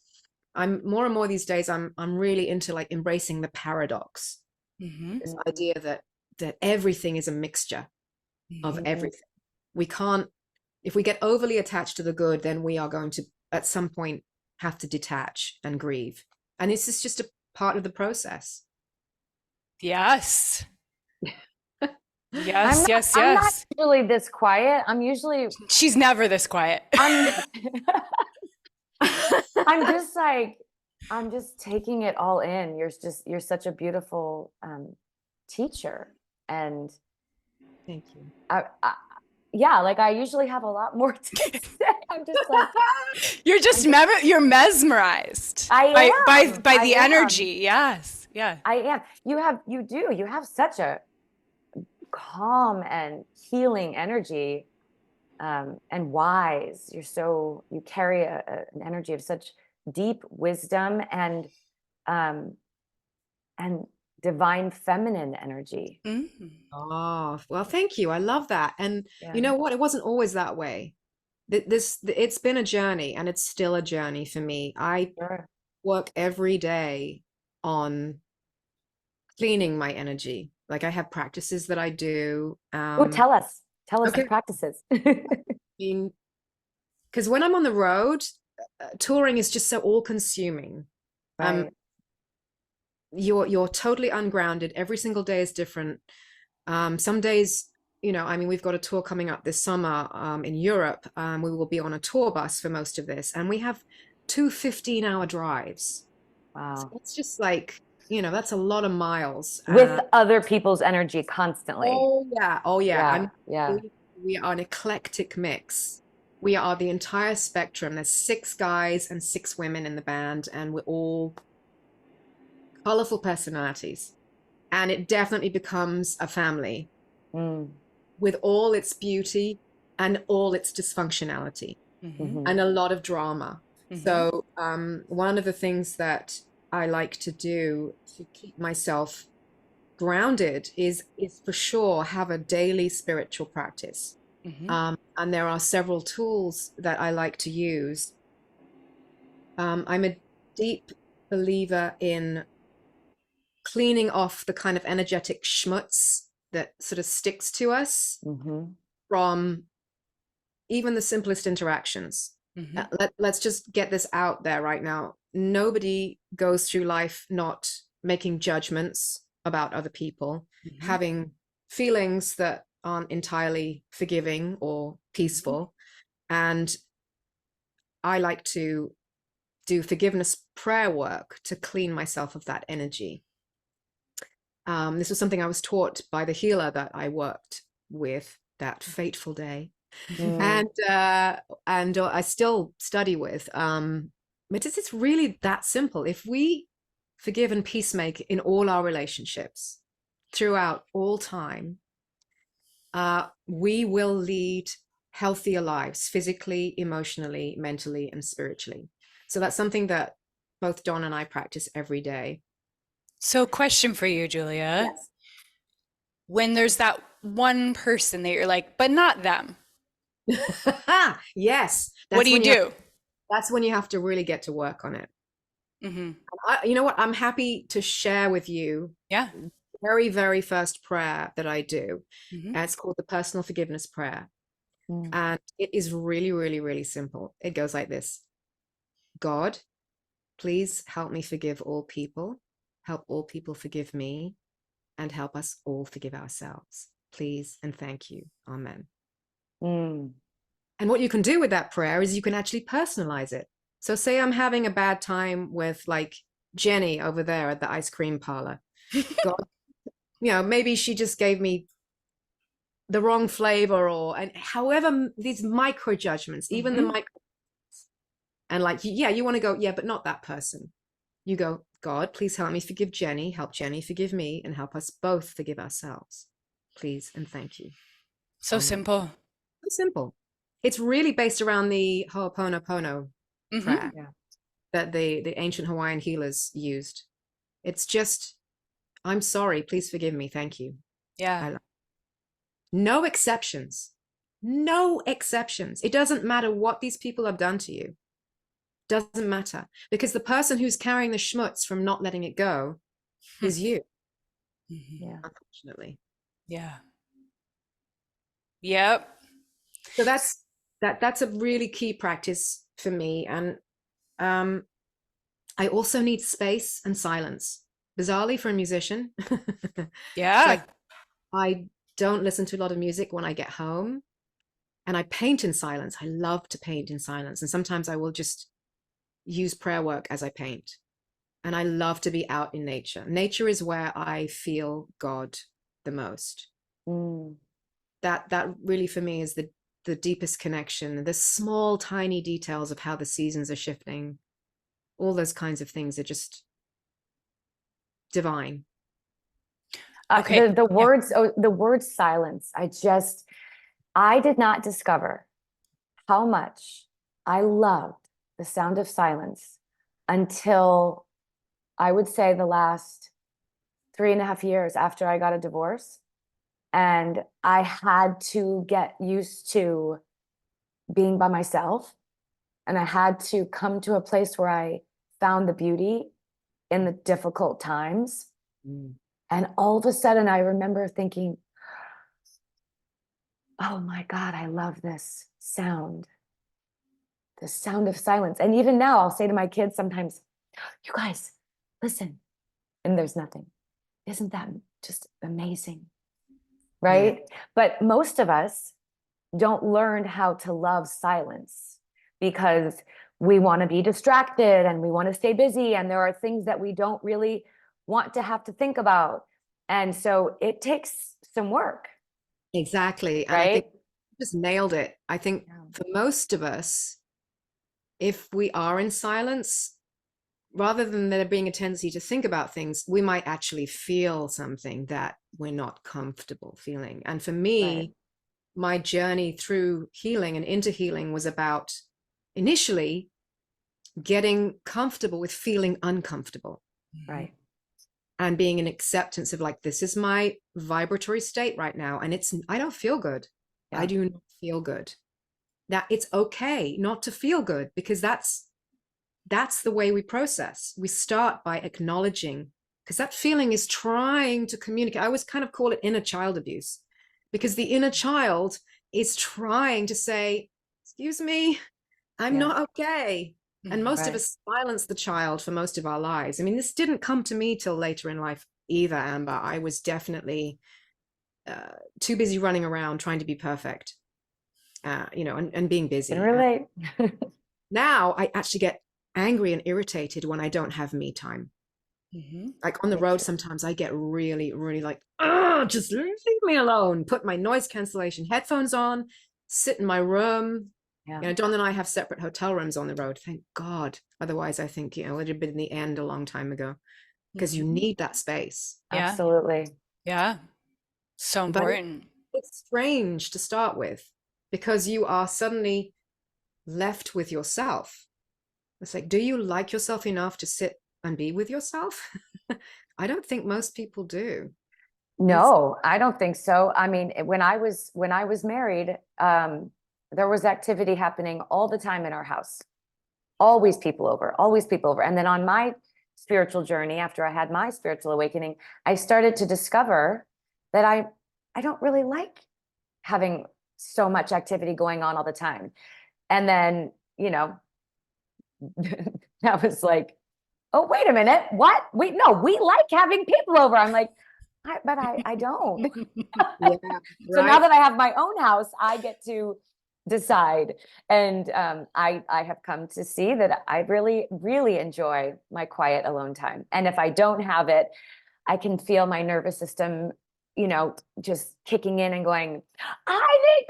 I'm more and more these days, I'm really into like embracing the paradox.
Mm-hmm.
This idea that everything is a mixture of everything. We can't, if we get overly attached to the good, then we are going to at some point have to detach and grieve. And this is just a part of the process.
Yes.
I'm
Yes,
not,
yes,
I'm not
yes.
usually this quiet. I'm usually
She's never this quiet.
I'm I'm just like I'm just taking it all in. You're such a beautiful teacher. And
Thank you.
yeah, like I usually have a lot more to say. I'm just like
You're just you're mesmerized
I
by
am.
the energy. Yes. Yeah.
I am. You have such a calm and healing energy, and wise. You carry an energy of such deep wisdom um, and divine feminine energy.
Mm-hmm.
Oh, well, thank you. I love that. And
Yeah.
you know what? It wasn't always that way. It's been a journey and it's still a journey for me. I
Sure.
work every day on cleaning my energy. Like I have practices that I do.
Oh, tell us
Okay.
the practices.
Because when I'm on the road, touring is just so all-consuming.
Right.
You're totally ungrounded. Every single day is different. Some days, you know, I mean, we've got a tour coming up this summer in Europe. We will be on a tour bus for most of this, and we have two 15-hour drives.
Wow.
So it's just like, you know, that's a lot of miles.
With other people's energy constantly.
Oh yeah.
Yeah. Yeah.
We are an eclectic mix. we are the entire spectrum. There's 6 guys and 6 women in the band, and we're all colorful personalities. And it definitely becomes a family with all its beauty and all its dysfunctionality and a lot of drama. So one of the things that I like to do to keep myself grounded is for sure have a daily spiritual practice. And there are several tools that I like to use. I'm a deep believer in cleaning off the kind of energetic schmutz that sort of sticks to us from even the simplest interactions. Let's just get this out there right now. Nobody goes through life not making judgments about other people, having feelings that aren't entirely forgiving or peaceful. And I like to do forgiveness prayer work to clean myself of that energy. This was something I was taught by the healer that I worked with that fateful day. And I still study with. But it's really that simple. If we forgive and peacemake in all our relationships throughout all time, we will lead healthier lives physically, emotionally, mentally, and spiritually. So that's something that both Dawn and I practice every day.
So, question for you, Julia.
Yes.
When there's that one person that you're like, but not them.
Yes.
What do you do?
That's when you have to really get to work on it. You know what? I'm happy to share with you.
Yeah.
Very, very first prayer that I do. It's called the personal forgiveness prayer. And it is really, really, really simple. It goes like this. God, please help me forgive all people. Help all people forgive me, and help us all forgive ourselves. Please and thank you. Amen. And what you can do with that prayer is you can actually personalize it. So say I'm having a bad time with like Jenny over there at the ice cream parlor. God, maybe she just gave me the wrong flavor, and however these micro judgments, even the micro, and like, yeah, you want to go, yeah, but not that person. You go, God, please help me forgive Jenny, help Jenny forgive me, and help us both forgive ourselves. Please and thank you.
So simple.
So simple. It's really based around the Ho'oponopono prayer that the ancient Hawaiian healers used. It's just, I'm sorry, please forgive me, thank you.
Yeah.
No exceptions. No exceptions. It doesn't matter what these people have done to you. Doesn't matter, because the person who's carrying the schmutz from not letting it go is you.
Yeah.
Unfortunately.
Yeah. Yep.
So that's a really key practice for me. And I also need space and silence. Bizarrely, for a musician.
Yeah.
Like, I don't listen to a lot of music when I get home, and I paint in silence. I love to paint in silence. And sometimes I will just use prayer work as I paint. And I love to be out in nature. Nature is where I feel God the most. That really for me is the deepest connection. The small, tiny details of how the seasons are shifting, all those kinds of things are just divine.
Okay.
The word silence. I did not discover how much I loved the sound of silence until I would say the last 3.5 years after I got a divorce. And I had to get used to being by myself. And I had to come to a place where I found the beauty in the difficult times. And all of a sudden I remember thinking, oh my God, I love this sound. The sound of silence. And even now I'll say to my kids sometimes, you guys, listen. And there's nothing. Isn't that just amazing? Right? Yeah. But most of us don't learn how to love silence because we want to be distracted and we want to stay busy. And there are things that we don't really want to have to think about. And so it takes some work.
Exactly.
Right?
just nailed it. I think for most of us, if we are in silence, rather than there being a tendency to think about things, we might actually feel something that we're not comfortable feeling. And for me, my journey through healing and into healing was about initially getting comfortable with feeling uncomfortable.
Right.
And being an acceptance of like, this is my vibratory state right now. And I don't feel good.
Yeah.
I do not feel good. That it's okay not to feel good, because that's the way we process. We start by acknowledging, because that feeling is trying to communicate. I always kind of call it inner child abuse, because the inner child is trying to say, excuse me, I'm not okay. And most of us silence the child for most of our lives. I mean, this didn't come to me till later in life either, Amber. I was definitely too busy running around trying to be perfect, and being busy.
Can relate.
Now I actually get angry and irritated when I don't have me time. Like on the road, sometimes I get really, really like, oh, just leave me alone. Put my noise cancellation headphones on, sit in my room.
Yeah.
Don and I have separate hotel rooms on the road, thank God. Otherwise, I think, it would have been the end a long time ago, because you need that space.
Absolutely.
Yeah. So important.
But it's strange to start with, because you are suddenly left with yourself. It's like, do you like yourself enough to sit and be with yourself? I don't think most people do.
No, I don't think so. I mean, when I was married, there was activity happening all the time in our house. Always people over, always people over. And then on my spiritual journey, after I had my spiritual awakening, I started to discover that I don't really like having so much activity going on all the time. And then, that was like, oh, wait a minute. What? We like having people over. I'm like, but I don't. So now that I have my own house, I get to decide. And I have come to see that I really, really enjoy my quiet alone time. And if I don't have it, I can feel my nervous system, just kicking in and going, I need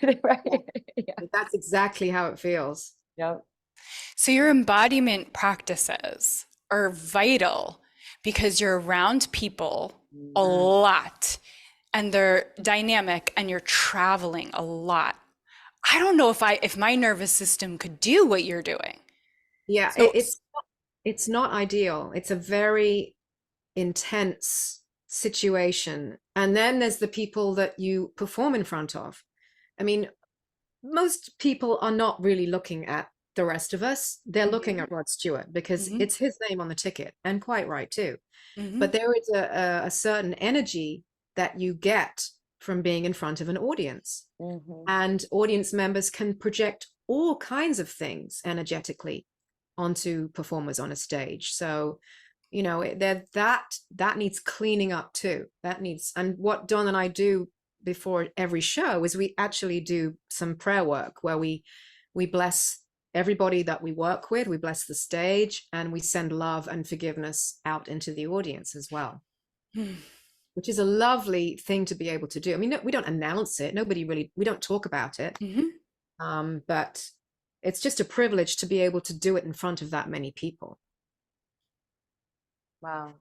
quiet. Right? Yeah.
That's exactly how it feels.
Yep.
So your embodiment practices are vital, because you're around people a lot and they're dynamic and you're traveling a lot. I don't know if my nervous system could do what you're doing.
Yeah, so it's not ideal. It's a very intense situation. And then there's the people that you perform in front of. I mean, most people are not really looking at the rest of us. They're looking at Rod Stewart, because it's his name on the ticket, and quite right too. But there is a certain energy that you get from being in front of an audience. And audience members can project all kinds of things energetically onto performers on a stage. So, that needs cleaning up too. And what Don and I do before every show is we actually do some prayer work where we bless everybody that we work with, we bless the stage, and we send love and forgiveness out into the audience as well. Which is a lovely thing to be able to do. I mean, we don't announce it. We don't talk about it. But it's just a privilege to be able to do it in front of that many people.
Wow.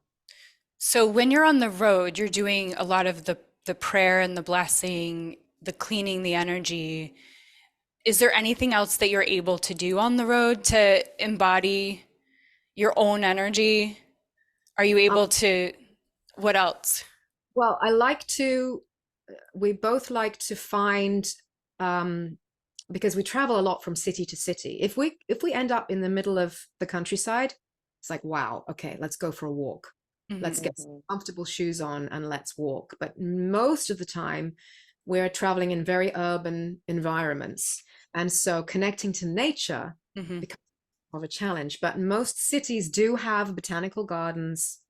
So when you're on the road, you're doing a lot of the prayer and the blessing, the cleaning the energy. Is there anything else that you're able to do on the road to embody your own energy? Are you able to, what else?
Well, we both like to find, because we travel a lot from city to city. If we end up in the middle of the countryside, it's like, wow, okay, let's go for a walk. Let's get some comfortable shoes on and let's walk. But most of the time, we're traveling in very urban environments. And so connecting to nature becomes more of a challenge. But most cities do have botanical gardens,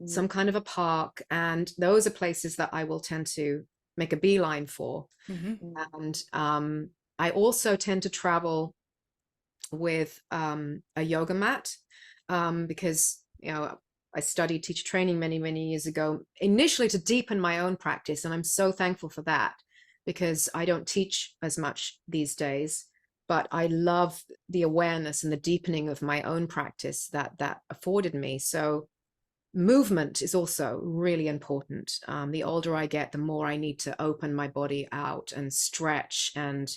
some kind of a park. And those are places that I will tend to make a beeline for. And I also tend to travel with a yoga mat, because, I studied teacher training many, many years ago, initially to deepen my own practice. And I'm so thankful for that. because I don't teach as much these days, but I love the awareness and the deepening of my own practice that afforded me. So movement is also really important. The older I get, the more I need to open my body out and stretch and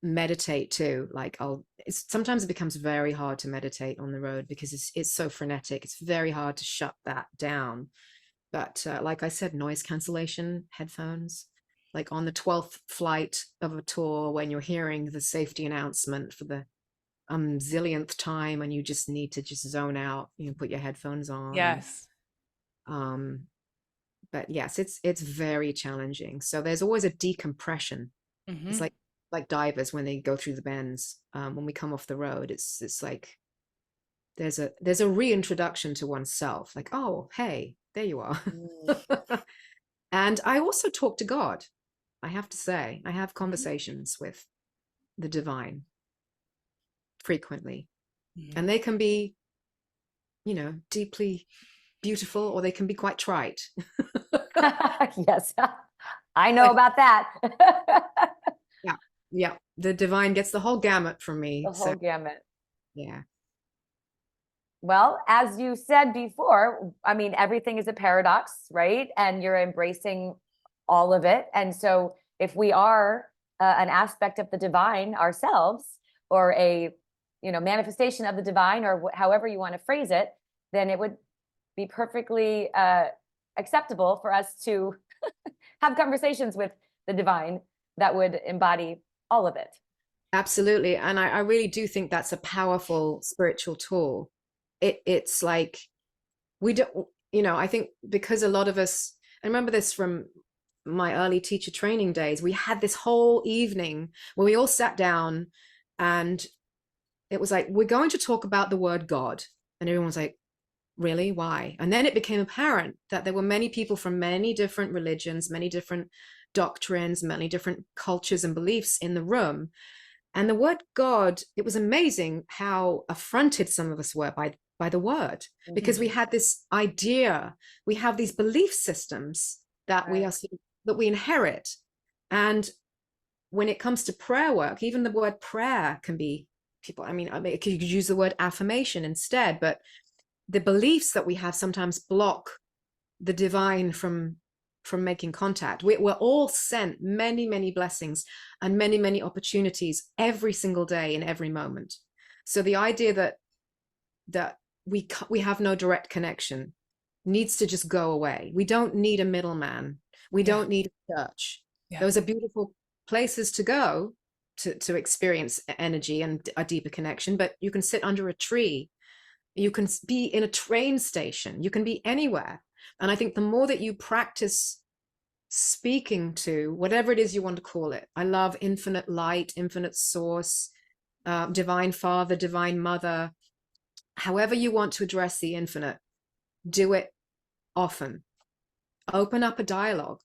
meditate too. Like sometimes it becomes very hard to meditate on the road because it's so frenetic. It's very hard to shut that down. But like I said, noise cancellation headphones, like on the 12th flight of a tour, when you're hearing the safety announcement for the zillionth time and you just need to just zone out, you put your headphones on.
Yes.
But yes, it's very challenging. So there's always a decompression. It's like divers when they go through the bends. When we come off the road, it's like there's a reintroduction to oneself. Like, oh, hey, there you are. And I also talk to God. I have to say, I have conversations with the divine frequently, and they can be, deeply beautiful, or they can be quite trite.
Yes, I know about that.
Yeah, the divine gets the whole gamut from me.
The whole gamut.
Yeah.
Well, as you said before, I mean, everything is a paradox, right? And you're embracing all of it. And so if we are an aspect of the divine ourselves, or a, manifestation of the divine, or however you want to phrase it, then it would be perfectly acceptable for us to have conversations with the divine that would embody all of it.
Absolutely. And I really do think that's a powerful spiritual tool. It's like, we don't, I think because a lot of us, I remember this from my early teacher training days, we had this whole evening where we all sat down and it was like, we're going to talk about the word God. And everyone's like, really? Why? And then it became apparent that there were many people from many different religions, many different doctrines, many different cultures and beliefs in the room. And the word God, it was amazing how affronted some of us were by the word, because we had this idea, we have these belief systems that that we inherit. And when it comes to prayer work, even the word prayer can be, I mean, you could use the word affirmation instead, but the beliefs that we have sometimes block the divine from making contact. We're all sent many, many blessings and many, many opportunities every single day in every moment. So the idea that we have no direct connection needs to just go away. We don't need a middleman. We don't need a church. Those are beautiful places to go to experience energy and a deeper connection, but you can sit under a tree. You can be in a train station. You can be anywhere. And I think the more that you practice speaking to whatever it is you want to call it, I love infinite light, infinite source, divine father, divine mother, however you want to address the infinite, do it often. Open up a dialogue,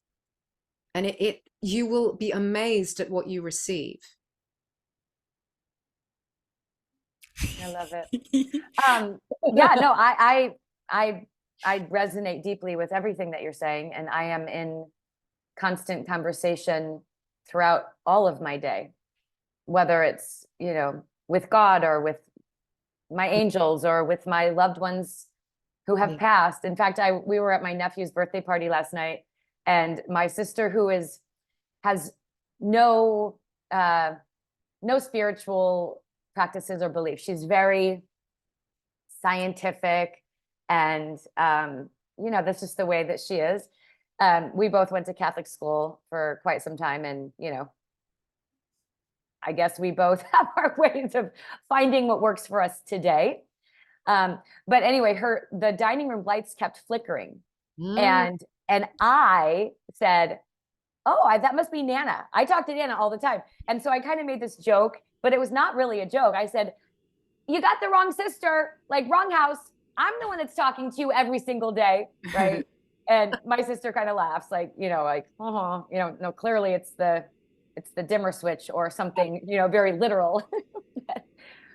and you will be amazed at what you receive.
I love it. Yeah, no, I resonate deeply with everything that you're saying, and I am in constant conversation throughout all of my day, whether it's, with God or with my angels or with my loved ones who have passed. In fact, we were at my nephew's birthday party last night, and my sister, who has no spiritual practices or beliefs. She's very scientific, and that's just the way that she is. We both went to Catholic school for quite some time, and I guess we both have our ways of finding what works for us today. But anyway, the dining room lights kept flickering, and I said, "Oh, that must be Nana." I talk to Nana all the time, and so I kind of made this joke, but it was not really a joke. I said, "You got the wrong sister, like wrong house. I'm the one that's talking to you every single day, right?" And my sister kind of laughs, like, no, clearly it's the dimmer switch or something, very literal.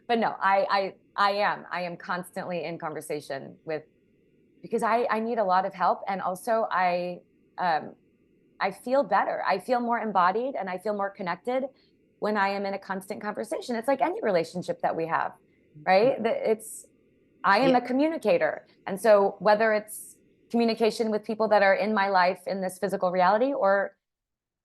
But no, I am constantly in conversation with, because I need a lot of help. And also I I feel better. I feel more embodied and I feel more connected when I am in a constant conversation. It's like any relationship that we have, right? I am a communicator. And so whether it's communication with people that are in my life in this physical reality, or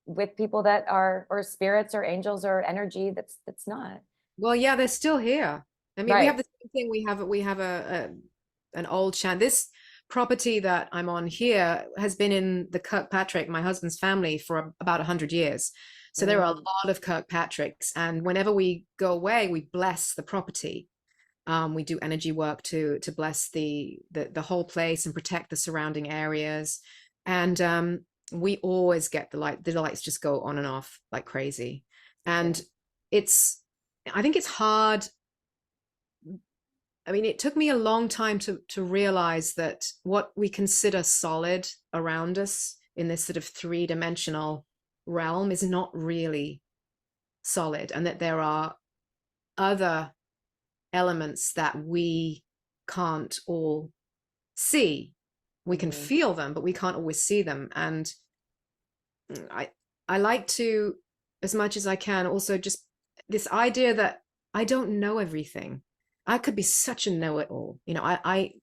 with people that are, or spirits or angels or energy that's not.
Well, yeah, they're still here. I mean, we have
Right.
the same thing. We have an old this property that I'm on here has been in the Kirkpatrick, my husband's family, for about 100 years. So there are a lot of Kirkpatricks, and whenever we go away, we bless the property. We do energy work to bless the whole place and protect the surrounding areas. And we always get the lights just go on and off like crazy. And I think it's hard. I mean, it took me a long time to realize that what we consider solid around us in this sort of three-dimensional realm is not really solid, and that there are other elements that we can't all see. We can feel them, but we can't always see them. And I like to, as much as I can, also just this idea that I don't know everything. I could be such a know-it-all. You know,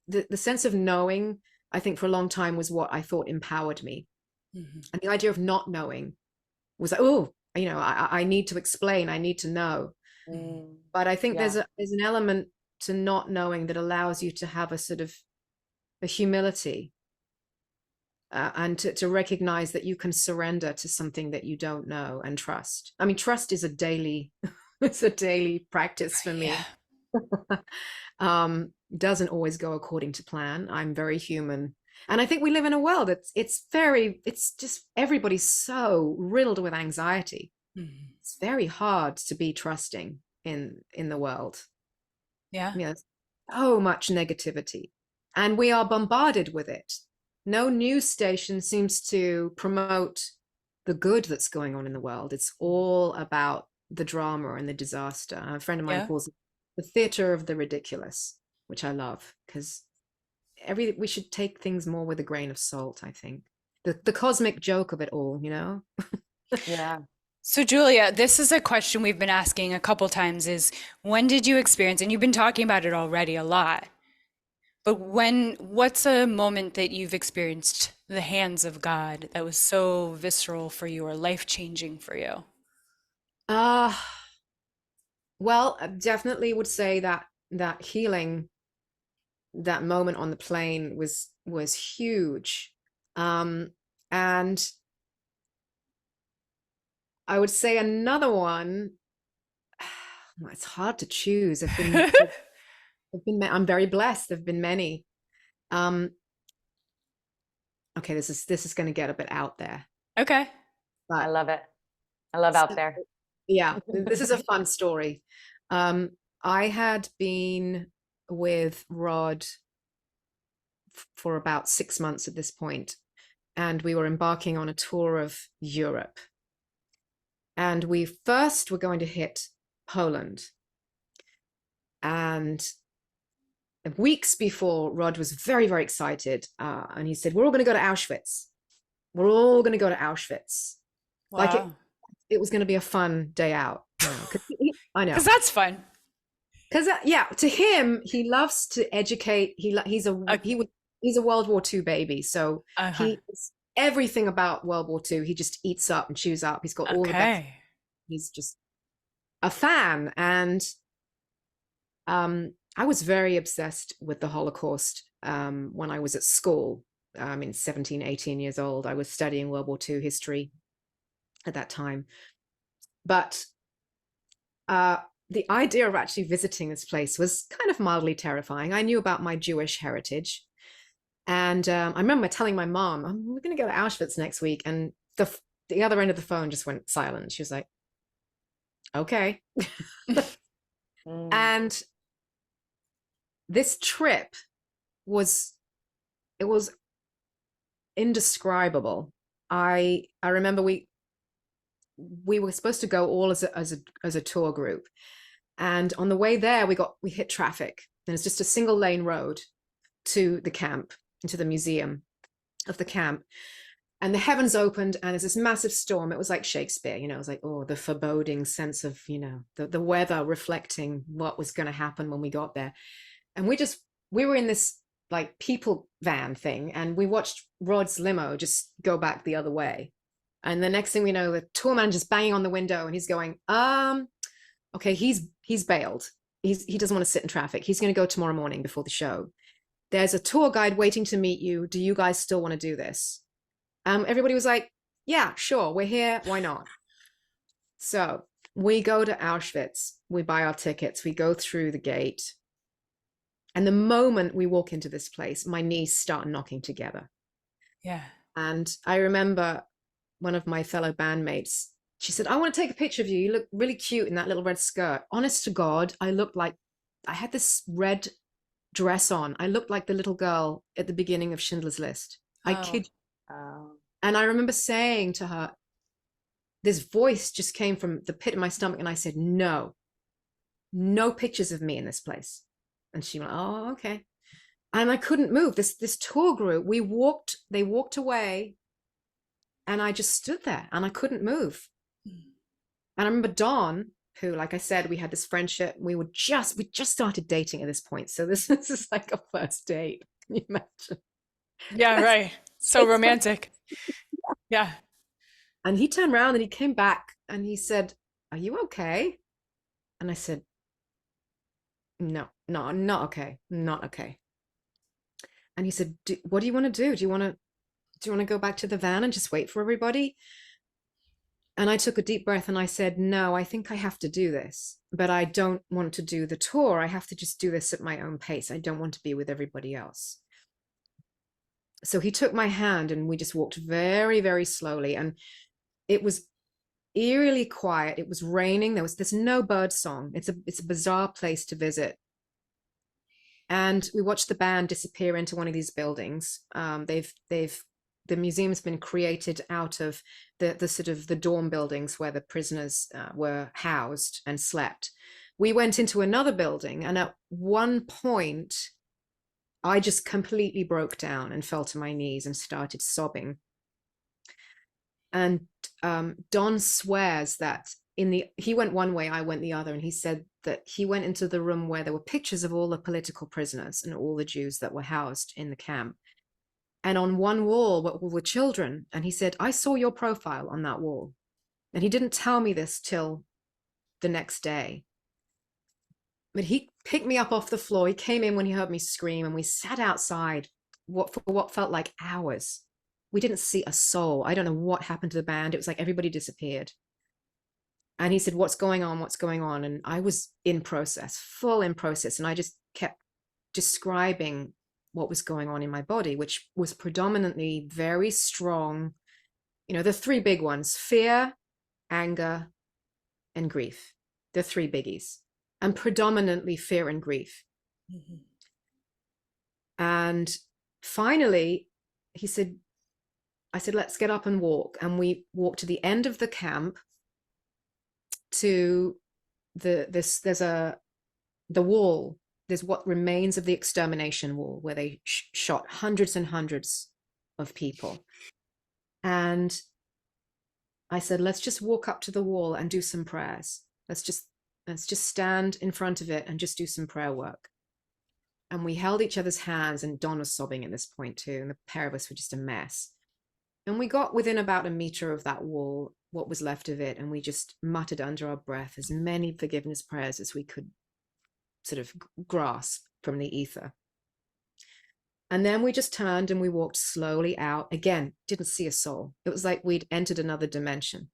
the sense of knowing, I think for a long time was what I thought empowered me. And the idea of not knowing was like, oh, you know, I need to explain, I need to know. But I think there's an element to not knowing that allows you to have a sort of a humility, and to recognize that you can surrender to something that you don't know and trust. I mean, trust is a daily, it's a daily practice for me. Doesn't always go according to plan. I'm very human. And I think we live in a world it's just everybody's so riddled with anxiety. It's very hard to be trusting in the world. Yes, so much negativity, and we are bombarded with it. No news station seems to promote the good that's going on in the world. It's all about the drama and the disaster. A friend of mine calls it the theater of the ridiculous, which I love, because we should take things more with a grain of salt. I think the cosmic joke of it all, you know.
Yeah.
So Julia, this is a question we've been asking a couple times, is when did you experience, and you've been talking about it already a lot, but what's a moment that you've experienced the hands of God that was so visceral for you or life-changing for you?
Well, I definitely would say that healing, that moment on the plane was huge. And I would say another one, it's hard to choose. I'm very blessed. There've been many. Okay, this is going to get a bit out there.
Okay.
But I love it. I love out there.
Yeah, this is a fun story. I had been with Rod for about 6 months at this point, and we were embarking on a tour of Europe. And we first were going to hit Poland. And weeks before, Rod was very, very excited. And he said, we're all going to go to Auschwitz. We're all going to go to Auschwitz.
Wow.
Like it was going to be a fun day out. I know.
Because that's fun.
Because to him, he loves to educate. He's a World War II baby. So he's everything about World War II. He just eats up and chews up. He's got all the best. He's just a fan. And I was very obsessed with the Holocaust when I was at school. I mean, 17, 18 years old. I was studying World War II history at that time. But the idea of actually visiting this place was kind of mildly terrifying. I knew about my Jewish heritage. And I remember telling my mom, we're going to go to Auschwitz next week. And the other end of the phone just went silent. She was like, okay. And this trip was indescribable. I remember we were supposed to go all as a tour group, and on the way there we hit traffic, and it's just a single lane road to the camp, into the museum of the camp. and the heavens opened and there's this massive storm. It was like Shakespeare, you know, it was like, oh, the foreboding sense of, you know, the weather reflecting what was going to happen when we got there. And we were in this like people van thing, and we watched Rod's limo just go back the other way. And the next thing we know, the tour manager's banging on the window and he's going, okay, he's bailed. He doesn't want to sit in traffic. He's going to go tomorrow morning before the show. There's a tour guide waiting to meet you. Do you guys still want to do this? Everybody was like, yeah, sure, we're here. Why not? So we go to Auschwitz. We buy our tickets. We go through the gate. And the moment we walk into this place, my knees start knocking together.
Yeah.
And I remember one of my fellow bandmates, she said, I want to take a picture of you. You look really cute in that little red skirt. Honest to God, I looked like I had this red dress on. I looked like the little girl at the beginning of Schindler's List. I kid you. And I remember saying to her, this voice just came from the pit of my stomach. And I said, no pictures of me in this place. And she went, oh, okay. And I couldn't move. This tour group, they walked away, and I just stood there and I couldn't move. And I remember Dawn, who, like I said, we had this friendship. We just started dating at this point. So this is like a first date. Can you imagine?
Yeah, right. So romantic. Yeah.
And he turned around and he came back and he said, are you okay? And I said, no, I'm not okay. Not okay. And he said, what do you want to do? Do you want to go back to the van and just wait for everybody? And I took a deep breath and I said, no, I think I have to do this, but I don't want to do the tour. I have to just do this at my own pace. I don't want to be with everybody else. So he took my hand and we just walked very, very slowly. And it was eerily quiet. It was raining. There's no bird song. It's a bizarre place to visit. And we watched the band disappear into one of these buildings. The museum's been created out of the sort of the dorm buildings where the prisoners were housed and slept. We went into another building, and at one point, I just completely broke down and fell to my knees and started sobbing. And Don swears that he went one way, I went the other, and he said that he went into the room where there were pictures of all the political prisoners and all the Jews that were housed in the camp. And on one wall were all the children. And he said, I saw your profile on that wall. And he didn't tell me this till the next day. But he picked me up off the floor. He came in when he heard me scream, and we sat outside for what felt like hours. We didn't see a soul. I don't know what happened to the band. It was like everybody disappeared. And he said, what's going on? What's going on? And I was full in process. And I just kept describing what was going on in my body, which was predominantly very strong. You know, the three big ones: fear, anger, and grief. The three biggies, and predominantly fear and grief. Mm-hmm. And finally, I said, let's get up and walk. And we walked to the end of the camp to the wall. There's what remains of the extermination wall, where they shot hundreds and hundreds of people. And I said, let's just walk up to the wall and do some prayers. Let's just stand in front of it and just do some prayer work. And we held each other's hands, and Don was sobbing at this point too. And the pair of us were just a mess. And we got within about a meter of that wall, what was left of it. And we just muttered under our breath as many forgiveness prayers as we could sort of grasp from the ether. And then we just turned and we walked slowly out. Again, didn't see a soul. It was like we'd entered another dimension.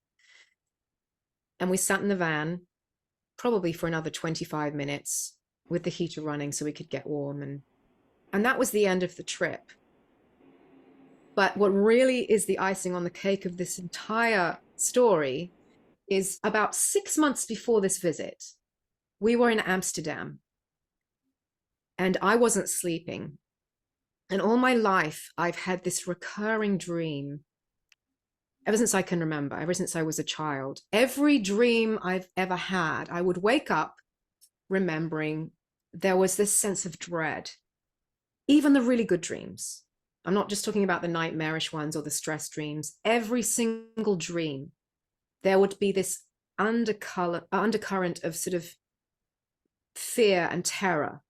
And we sat in the van, probably for another 25 minutes with the heater running so we could get warm. And that was the end of the trip. But what really is the icing on the cake of this entire story is about 6 months before this visit, we were in Amsterdam and I wasn't sleeping. And all my life, I've had this recurring dream ever since I can remember, ever since I was a child. Every dream I've ever had, I would wake up remembering there was this sense of dread, even the really good dreams. I'm not just talking about the nightmarish ones or the stress dreams. Every single dream, there would be this undercurrent of sort of fear and terror.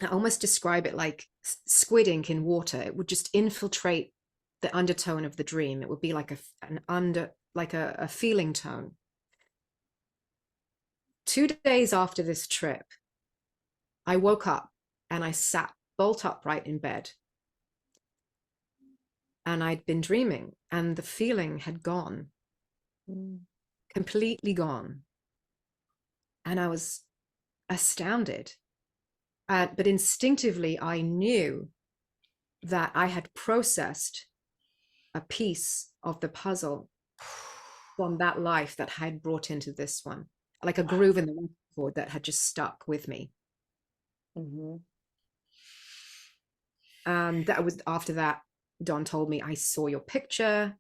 I almost describe it like squid ink in water. It would just infiltrate the undertone of the dream. It would be like a feeling tone. 2 days after this trip, I woke up and I sat bolt upright in bed. And I'd been dreaming, and the feeling had gone, completely gone. And I was astounded. But instinctively, I knew that I had processed a piece of the puzzle from that life that I had brought into this one, like a groove in the record that had just stuck with me. And that was after that, Don told me, I saw your picture,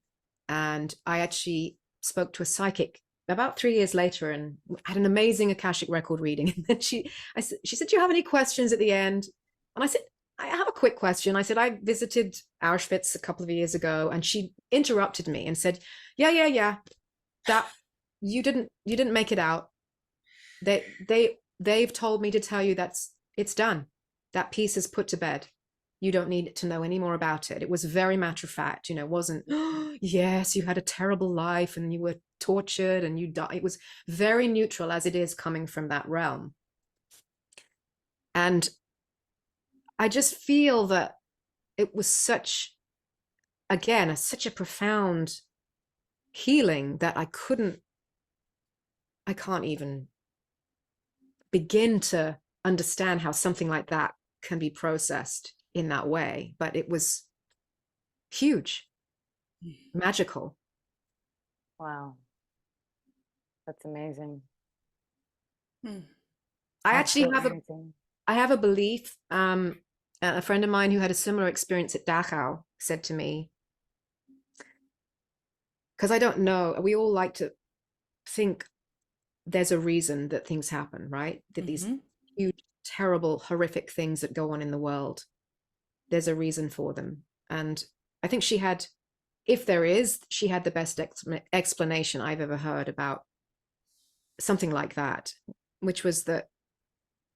and I actually spoke to a psychic about 3 years later and had an amazing Akashic record reading. And then she said, do you have any questions at the end? And I said, I have a quick question. I said, I visited Auschwitz a couple of years ago. And she interrupted me and said, yeah, that you didn't make it out. They've told me to tell you it's done. That piece is put to bed. You don't need to know any more about it. It was very matter of fact, it wasn't, oh, yes, you had a terrible life and you were tortured and you died. It was very neutral, as it is coming from that realm. And I just feel that it was such a profound healing that I can't even begin to understand how something like that can be processed in that way. But it was huge, magical.
Wow. That's amazing.
I actually have a belief. A friend of mine who had a similar experience at Dachau said to me, because I don't know, we all like to think there's a reason that things happen, right? That these huge, terrible, horrific things that go on in the world, there's a reason for them. And I think she had the best explanation I've ever heard about something like that, which was that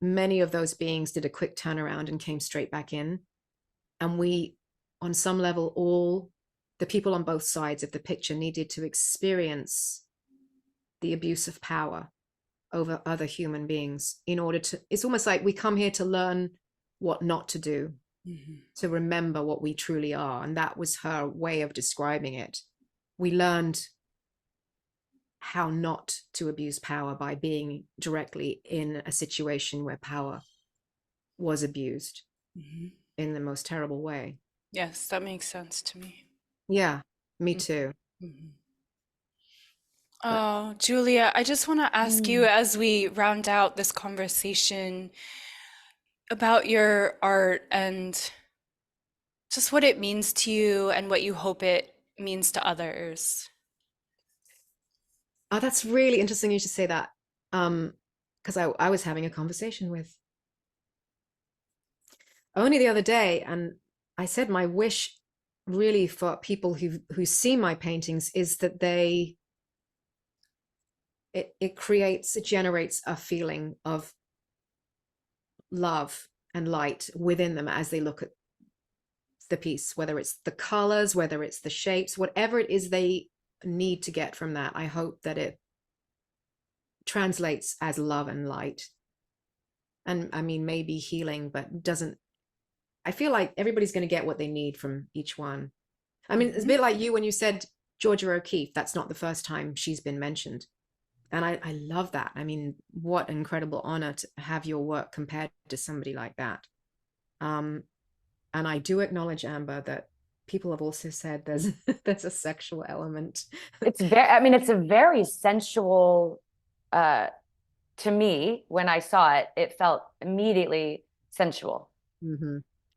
many of those beings did a quick turnaround and came straight back in. And we, on some level, all the people on both sides of the picture needed to experience the abuse of power over other human beings in order to, it's almost like we come here to learn what not to do, to remember what we truly are. And that was her way of describing it. We learned how not to abuse power by being directly in a situation where power was abused in the most terrible way.
Yes, that makes sense to me.
Yeah, me too.
Oh, Julia, I just want to ask you, as we round out this conversation, about your art and just what it means to you and what you hope it means to others.
Oh, that's really interesting you should say that. Because I was having a conversation with only the other day, and I said my wish really for people who see my paintings is that it generates a feeling of love and light within them as they look at the piece, whether it's the colors, whether it's the shapes, whatever it is they need to get from that. I hope that it translates as love and light. And I mean, maybe healing, but doesn't, I feel like everybody's going to get what they need from each one. I mean, it's a bit like you when you said Georgia O'Keeffe. That's not the first time she's been mentioned. And I love that. I mean, what an incredible honor to have your work compared to somebody like that. And I do acknowledge, Amber, that people have also said there's a sexual element.
It's a very sensual, to me, when I saw it, it felt immediately sensual.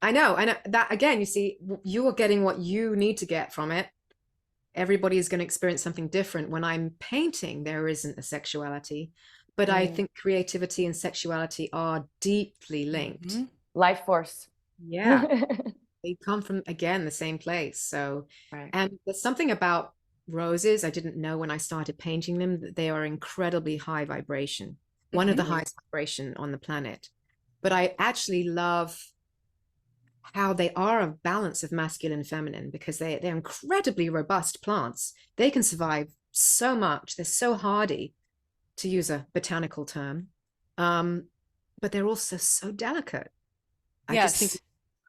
I know that, again, you see, you are getting what you need to get from it. Everybody is going to experience something different. When I'm painting, there isn't a sexuality, but I think creativity and sexuality are deeply linked.
Life force.
Yeah. they come from, again, the same place. So,
Right.
and there's something about roses I didn't know when I started painting them, that they are incredibly high vibration, one of the
Mm-hmm.
highest vibration on the planet. But I actually love how they are a balance of masculine and feminine, because they're incredibly robust plants. They can survive so much. They're so hardy, to use a botanical term. Um, but they're also so delicate. I just think
Yes.
it's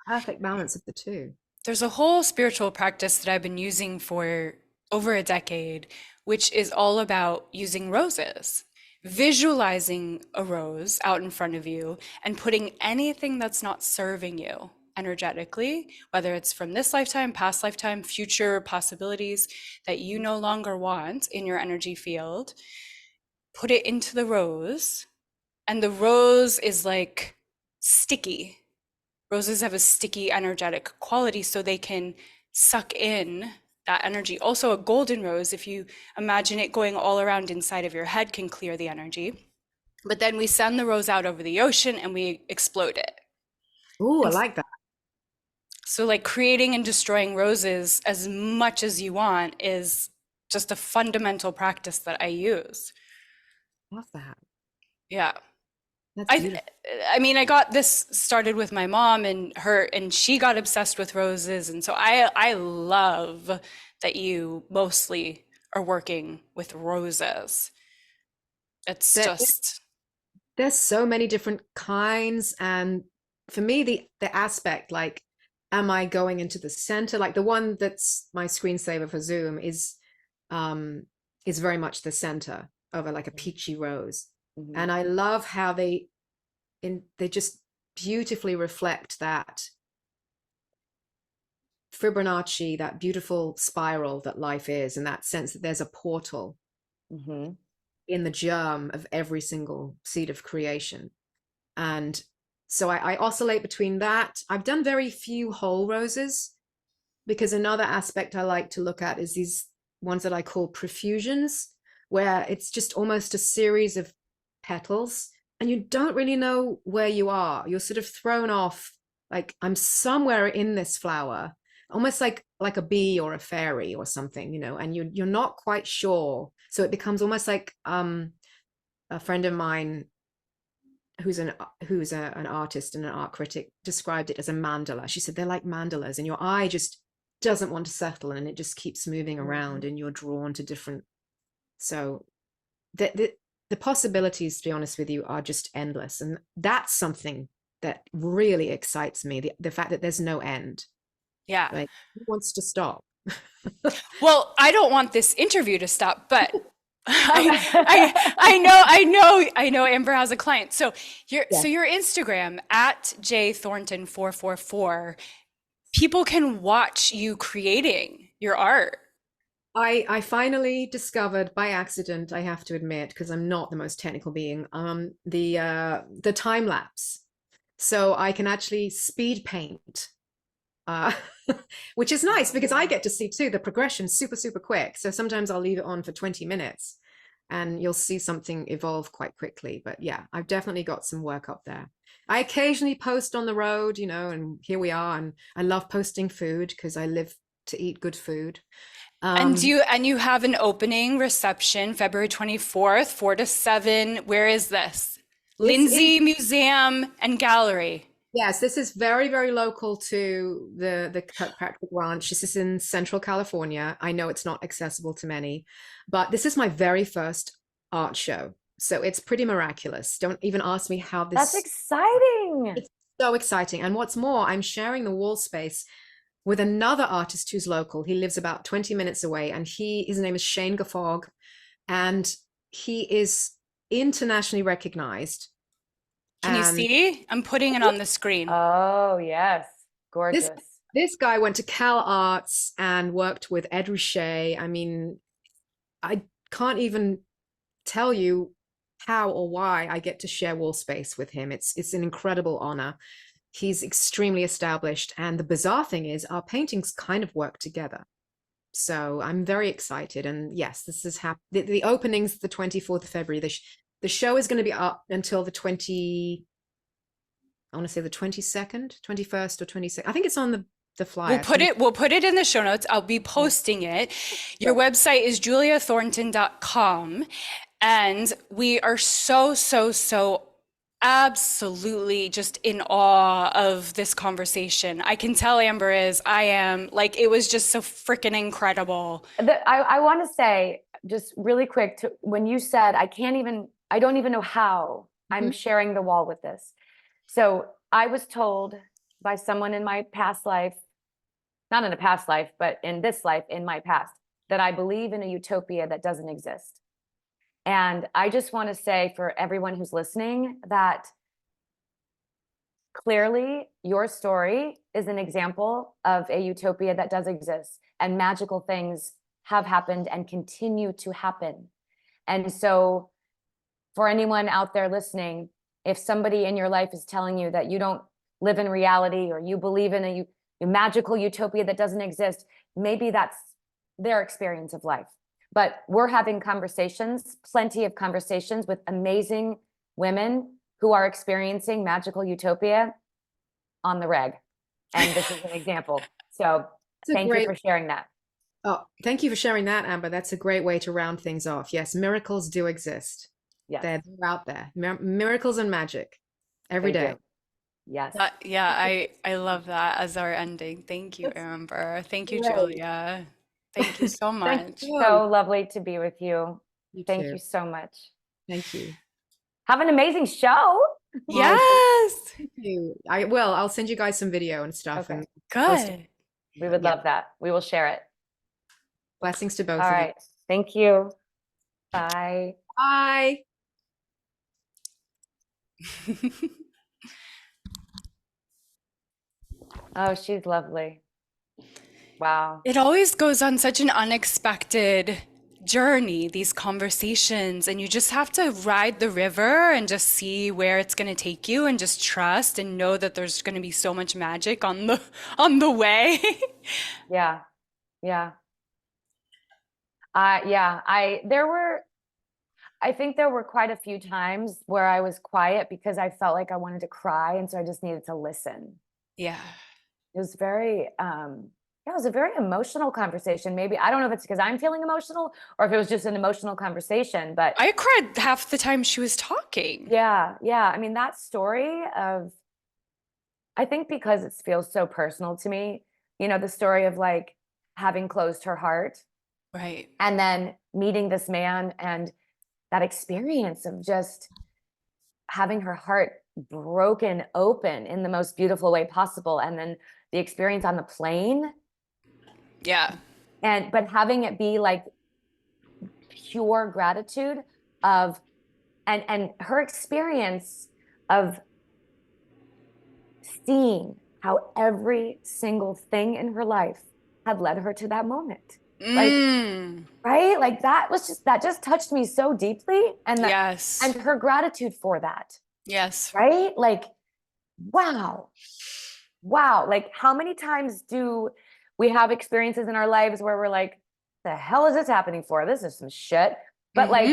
a perfect balance of the two.
There's a whole spiritual practice that I've been using for over a decade, which is all about using roses, visualizing a rose out in front of you and putting anything that's not serving you energetically, whether it's from this lifetime, past lifetime, future possibilities that you no longer want in your energy field, put it into the rose. And the rose is like sticky. Roses have a sticky, energetic quality, so they can suck in that energy. Also, a golden rose, if you imagine it going all around inside of your head, can clear the energy. But then we send the rose out over the ocean and we explode it.
Oh, I
And
like that.
so, like, creating and destroying roses as much as you want is just a fundamental practice that I use.
Love that.
Yeah.
That's
I
beautiful.
I mean, I got this started with my mom and she got obsessed with roses, and so I love that you mostly are working with roses. It's
There,
just
there's so many different kinds, and for me, the aspect, like, am I going into the center? Like the one that's my screensaver for Zoom um, is very much the center of like a peachy rose,
Mhm.
and I love how they just beautifully reflect that Fibonacci, that beautiful spiral that life is, and that sense that there's a portal
Mhm.
in the germ of every single seed of creation. And so I oscillate between that. I've done very few whole roses, because another aspect I like to look at is these ones that I call profusions, where it's just almost a series of petals and you don't really know where you are. You're sort of thrown off, like, I'm somewhere in this flower, almost like a bee or a fairy or something, and you're not quite sure. So it becomes almost like a friend of mine who's an artist and an art critic described it as a mandala. She said they're like mandalas, and your eye just doesn't want to settle, and it just keeps moving around, and you're drawn to different. So the possibilities, to be honest with you, are just endless, and that's something that really excites me. The fact that there's no end.
yeah.
Like, who wants to stop?
Well, I don't want this interview to stop, but
Okay.
I know Amber has a client. So
Yeah.
your Instagram at jthornton444, people can watch you creating your art.
I finally discovered by accident, I have to admit, because I'm not the most technical being, the time lapse. So I can actually speed paint, uh, which is nice because I get to see too the progression super, super quick. So sometimes I'll leave it on for 20 minutes and you'll see something evolve quite quickly. But yeah, I've definitely got some work up there. I occasionally post on the road, and here we are. And I love posting food because I live to eat good food.
And
Um,
you have an opening reception February 24th, 4 to 7. Where is this?
this is
Lindsay Museum and Gallery.
Yes, this is very, very local to the Kirkpatrick Ranch. This is in Central California. I know it's not accessible to many, but this is my very first art show. So it's pretty miraculous. Don't even ask me how
That's
this,
exciting.
it's so exciting. And what's more, I'm sharing the wall space with another artist who's local. He lives about 20 minutes away, and his name is Shane Gaffog, and he is internationally recognized.
Can you
And
see? I'm putting it on the screen.
Oh, yes.
this
Gorgeous.
this guy went to Cal Arts and worked with Ed Ruscha. I mean, I can't even tell you how or why I get to share wall space with him. It's an incredible honor. He's extremely established, and the bizarre thing is our paintings kind of work together. So I'm very excited. And yes, this is the opening's the 24th of February. The show is going to be up until the 20, I want to say the 22nd, 21st or 22nd. I think it's on the the flyer.
We'll put it in the show notes. I'll be posting it. Your website is juliathornton.com. And we are so absolutely just in awe of this conversation. I can tell Amber is. I am. Like, it was just so freaking incredible.
I want to say just really quick when you said, I don't even know how I'm sharing the wall with this. So I was told by someone in my past life, not in a past life, but in this life, in my past, that I believe in a utopia that doesn't exist. And I just want to say for everyone who's listening that clearly your story is an example of a utopia that does exist, and magical things have happened and continue to happen. And so for anyone out there listening, if somebody in your life is telling you that you don't live in reality, or you believe in a magical utopia that doesn't exist, maybe that's their experience of life. But we're having conversations, plenty of conversations with amazing women who are experiencing magical utopia on the reg. And this is an example. So thank you for sharing that.
Oh, thank you for sharing that, Amber. That's a great way to round things off. Yes, miracles do exist.
Yes.
They're out there. Miracles and magic every day.
Yes.
I love that as our ending. Thank you, Amber. Thank you, Julia. Thank you so much.
So lovely to be with you. Thank you so much.
Thank you.
Have an amazing show.
Yes.
Thank you. I will. I'll send you guys some video and stuff.
Okay.
And
Good.
We would love that. We will share it.
Blessings to both
All
of
right. Thank you. Bye.
Bye.
Oh, she's lovely. Wow.
It always goes on such an unexpected journey, these conversations, and you just have to ride the river and just see where it's going to take you, and just trust and know that there's going to be so much magic on the way.
Yeah. I think there were quite a few times where I was quiet because I felt like I wanted to cry, and so I just needed to listen.
Yeah.
It was it was a very emotional conversation. Maybe, I don't know if it's because I'm feeling emotional or if it was just an emotional conversation, but
I cried half the time she was talking.
yeah. I mean, that story of, I think because it feels so personal to me, the story of like having closed her heart.
Right.
And then meeting this man, and that experience of just having her heart broken open in the most beautiful way possible. And then the experience on the plane.
Yeah.
But having it be like pure gratitude of, and her experience of seeing how every single thing in her life had led her to that moment. Like, right? Like that just touched me so deeply. And
yes.
And her gratitude for that.
Yes.
Right? Like, wow. Like, how many times do we have experiences in our lives where we're like, the hell is this happening for? This is some shit. But like,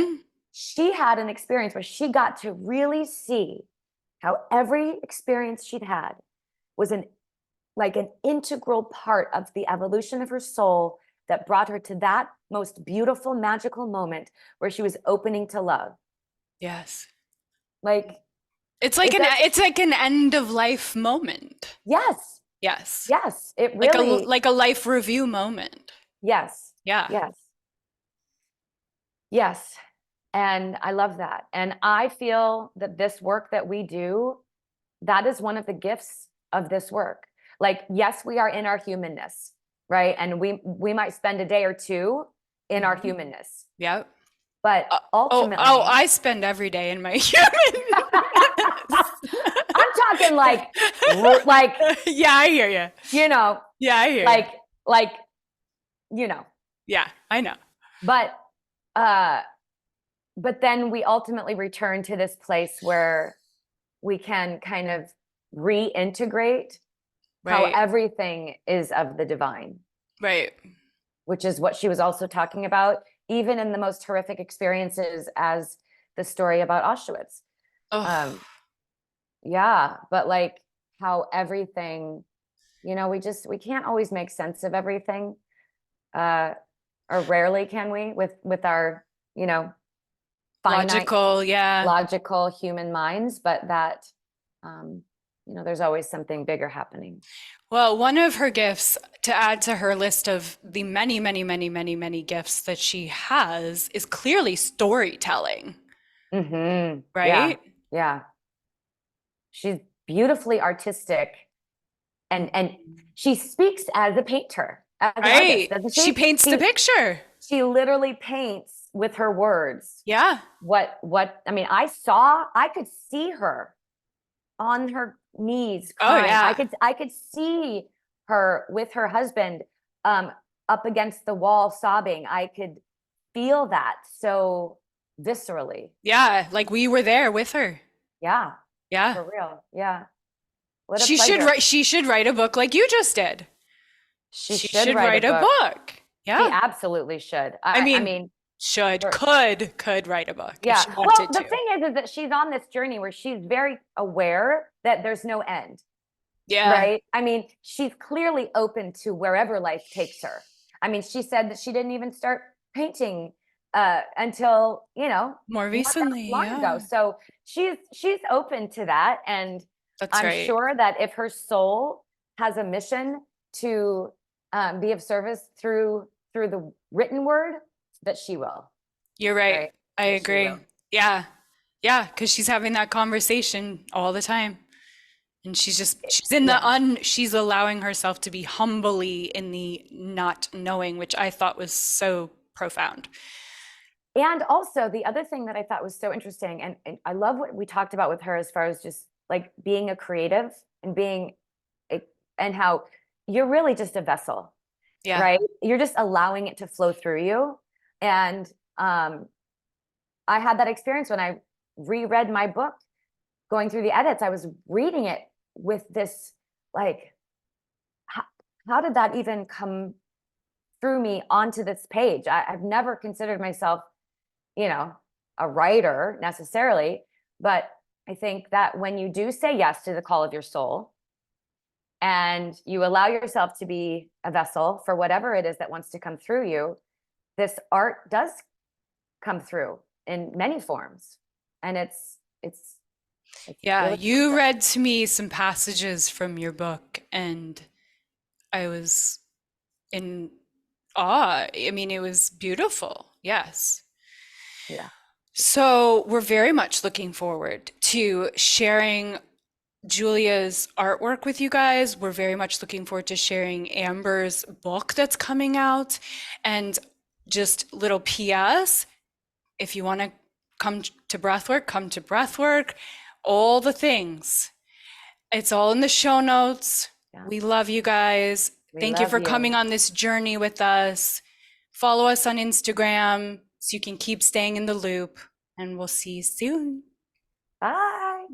she had an experience where she got to really see how every experience she'd had was an integral part of the evolution of her soul that brought her to that most beautiful, magical moment where she was opening to love.
Yes.
Like,
it's like an end of life moment.
Yes. It really
like a life review moment.
Yes.
Yeah.
Yes. And I love that. And I feel that this work that we do, that is one of the gifts of this work. Like, yes, we are in our humanness, right? And we might spend a day or two in our humanness.
Yep.
But ultimately,
I spend every day in my humanness.
I'm talking like
yeah, I hear you.
Yeah, I hear you.
Yeah, I know.
But then we ultimately return to this place where we can kind of reintegrate how everything is of the divine.
Right.
Which is what she was also talking about, even in the most horrific experiences, as the story about Auschwitz.
Oh.
Yeah, but like how everything You know, we can't always make sense of everything. Or rarely can we with our, you know, finite,
Logical, yeah.
logical human minds, but that, you know, there's always something bigger happening.
Well, one of her gifts, to add to her list of the many, many, many, many, many gifts that she has, is clearly storytelling,
Yeah,
right?
yeah. She's beautifully artistic, and she speaks as a painter, as an artist,
Right.
doesn't
She
she?
paints the picture.
She literally paints with her words.
Yeah.
What I mean, I could see her on her knees
Oh,
crying.
yeah.
I could see her with her husband up against the wall sobbing. I could feel that so viscerally.
Yeah. Like we were there with her.
Yeah,
Yeah.
for real. Yeah. What a
She should
pleasure.
write, she should write a book like you just did.
She
She
should
should
write a
write a
book.
book.
She
Yeah.
absolutely should.
I
I
mean,
mean,
should,
her-
could write a book if
yeah.
she
Well,
wanted
the
to.
thing is that she's on this journey where she's very aware that there's no end.
Yeah.
Right? I mean, she's clearly open to wherever life takes her. I mean, she said that she didn't even start painting until, you know,
More
not that
recently,
long
yeah.
ago. So she's open to that, and
That's
I'm
right.
sure that if her soul has a mission to be of service through the written word, that she will.
You're right.
Right?
I
That she
agree.
will.
Yeah. Yeah, because she's having that conversation all the time. And she's in
Yeah.
she's allowing herself to be humbly in the not knowing, which I thought was so profound.
And also the other thing that I thought was so interesting, and I love what we talked about with her as far as just like being a creative and being and how you're really just a vessel,
Yeah.
right? You're just allowing it to flow through you. And I had that experience when I reread my book, going through the edits. I was reading it with this like, how did that even come through me onto this page? I've never considered myself, you know, a writer necessarily, but I think that when you do say yes to the call of your soul and you allow yourself to be a vessel for whatever it is that wants to come through you, this art does come through in many forms. And it's
Yeah,
really
you
special.
read to me some passages from your book, and I was in awe. I mean, it was beautiful. Yes.
Yeah.
So we're very much looking forward to sharing Julia's artwork with you guys. We're very much looking forward to sharing Amber's book that's coming out. And just little PS, if you want to come to Breathwork, come to Breathwork, all the things. It's all in the show notes.
Yeah.
We love you guys.
We
Thank you
love
for coming on this journey with us. Follow us on Instagram so you can keep staying in the loop, and we'll see you soon.
Bye.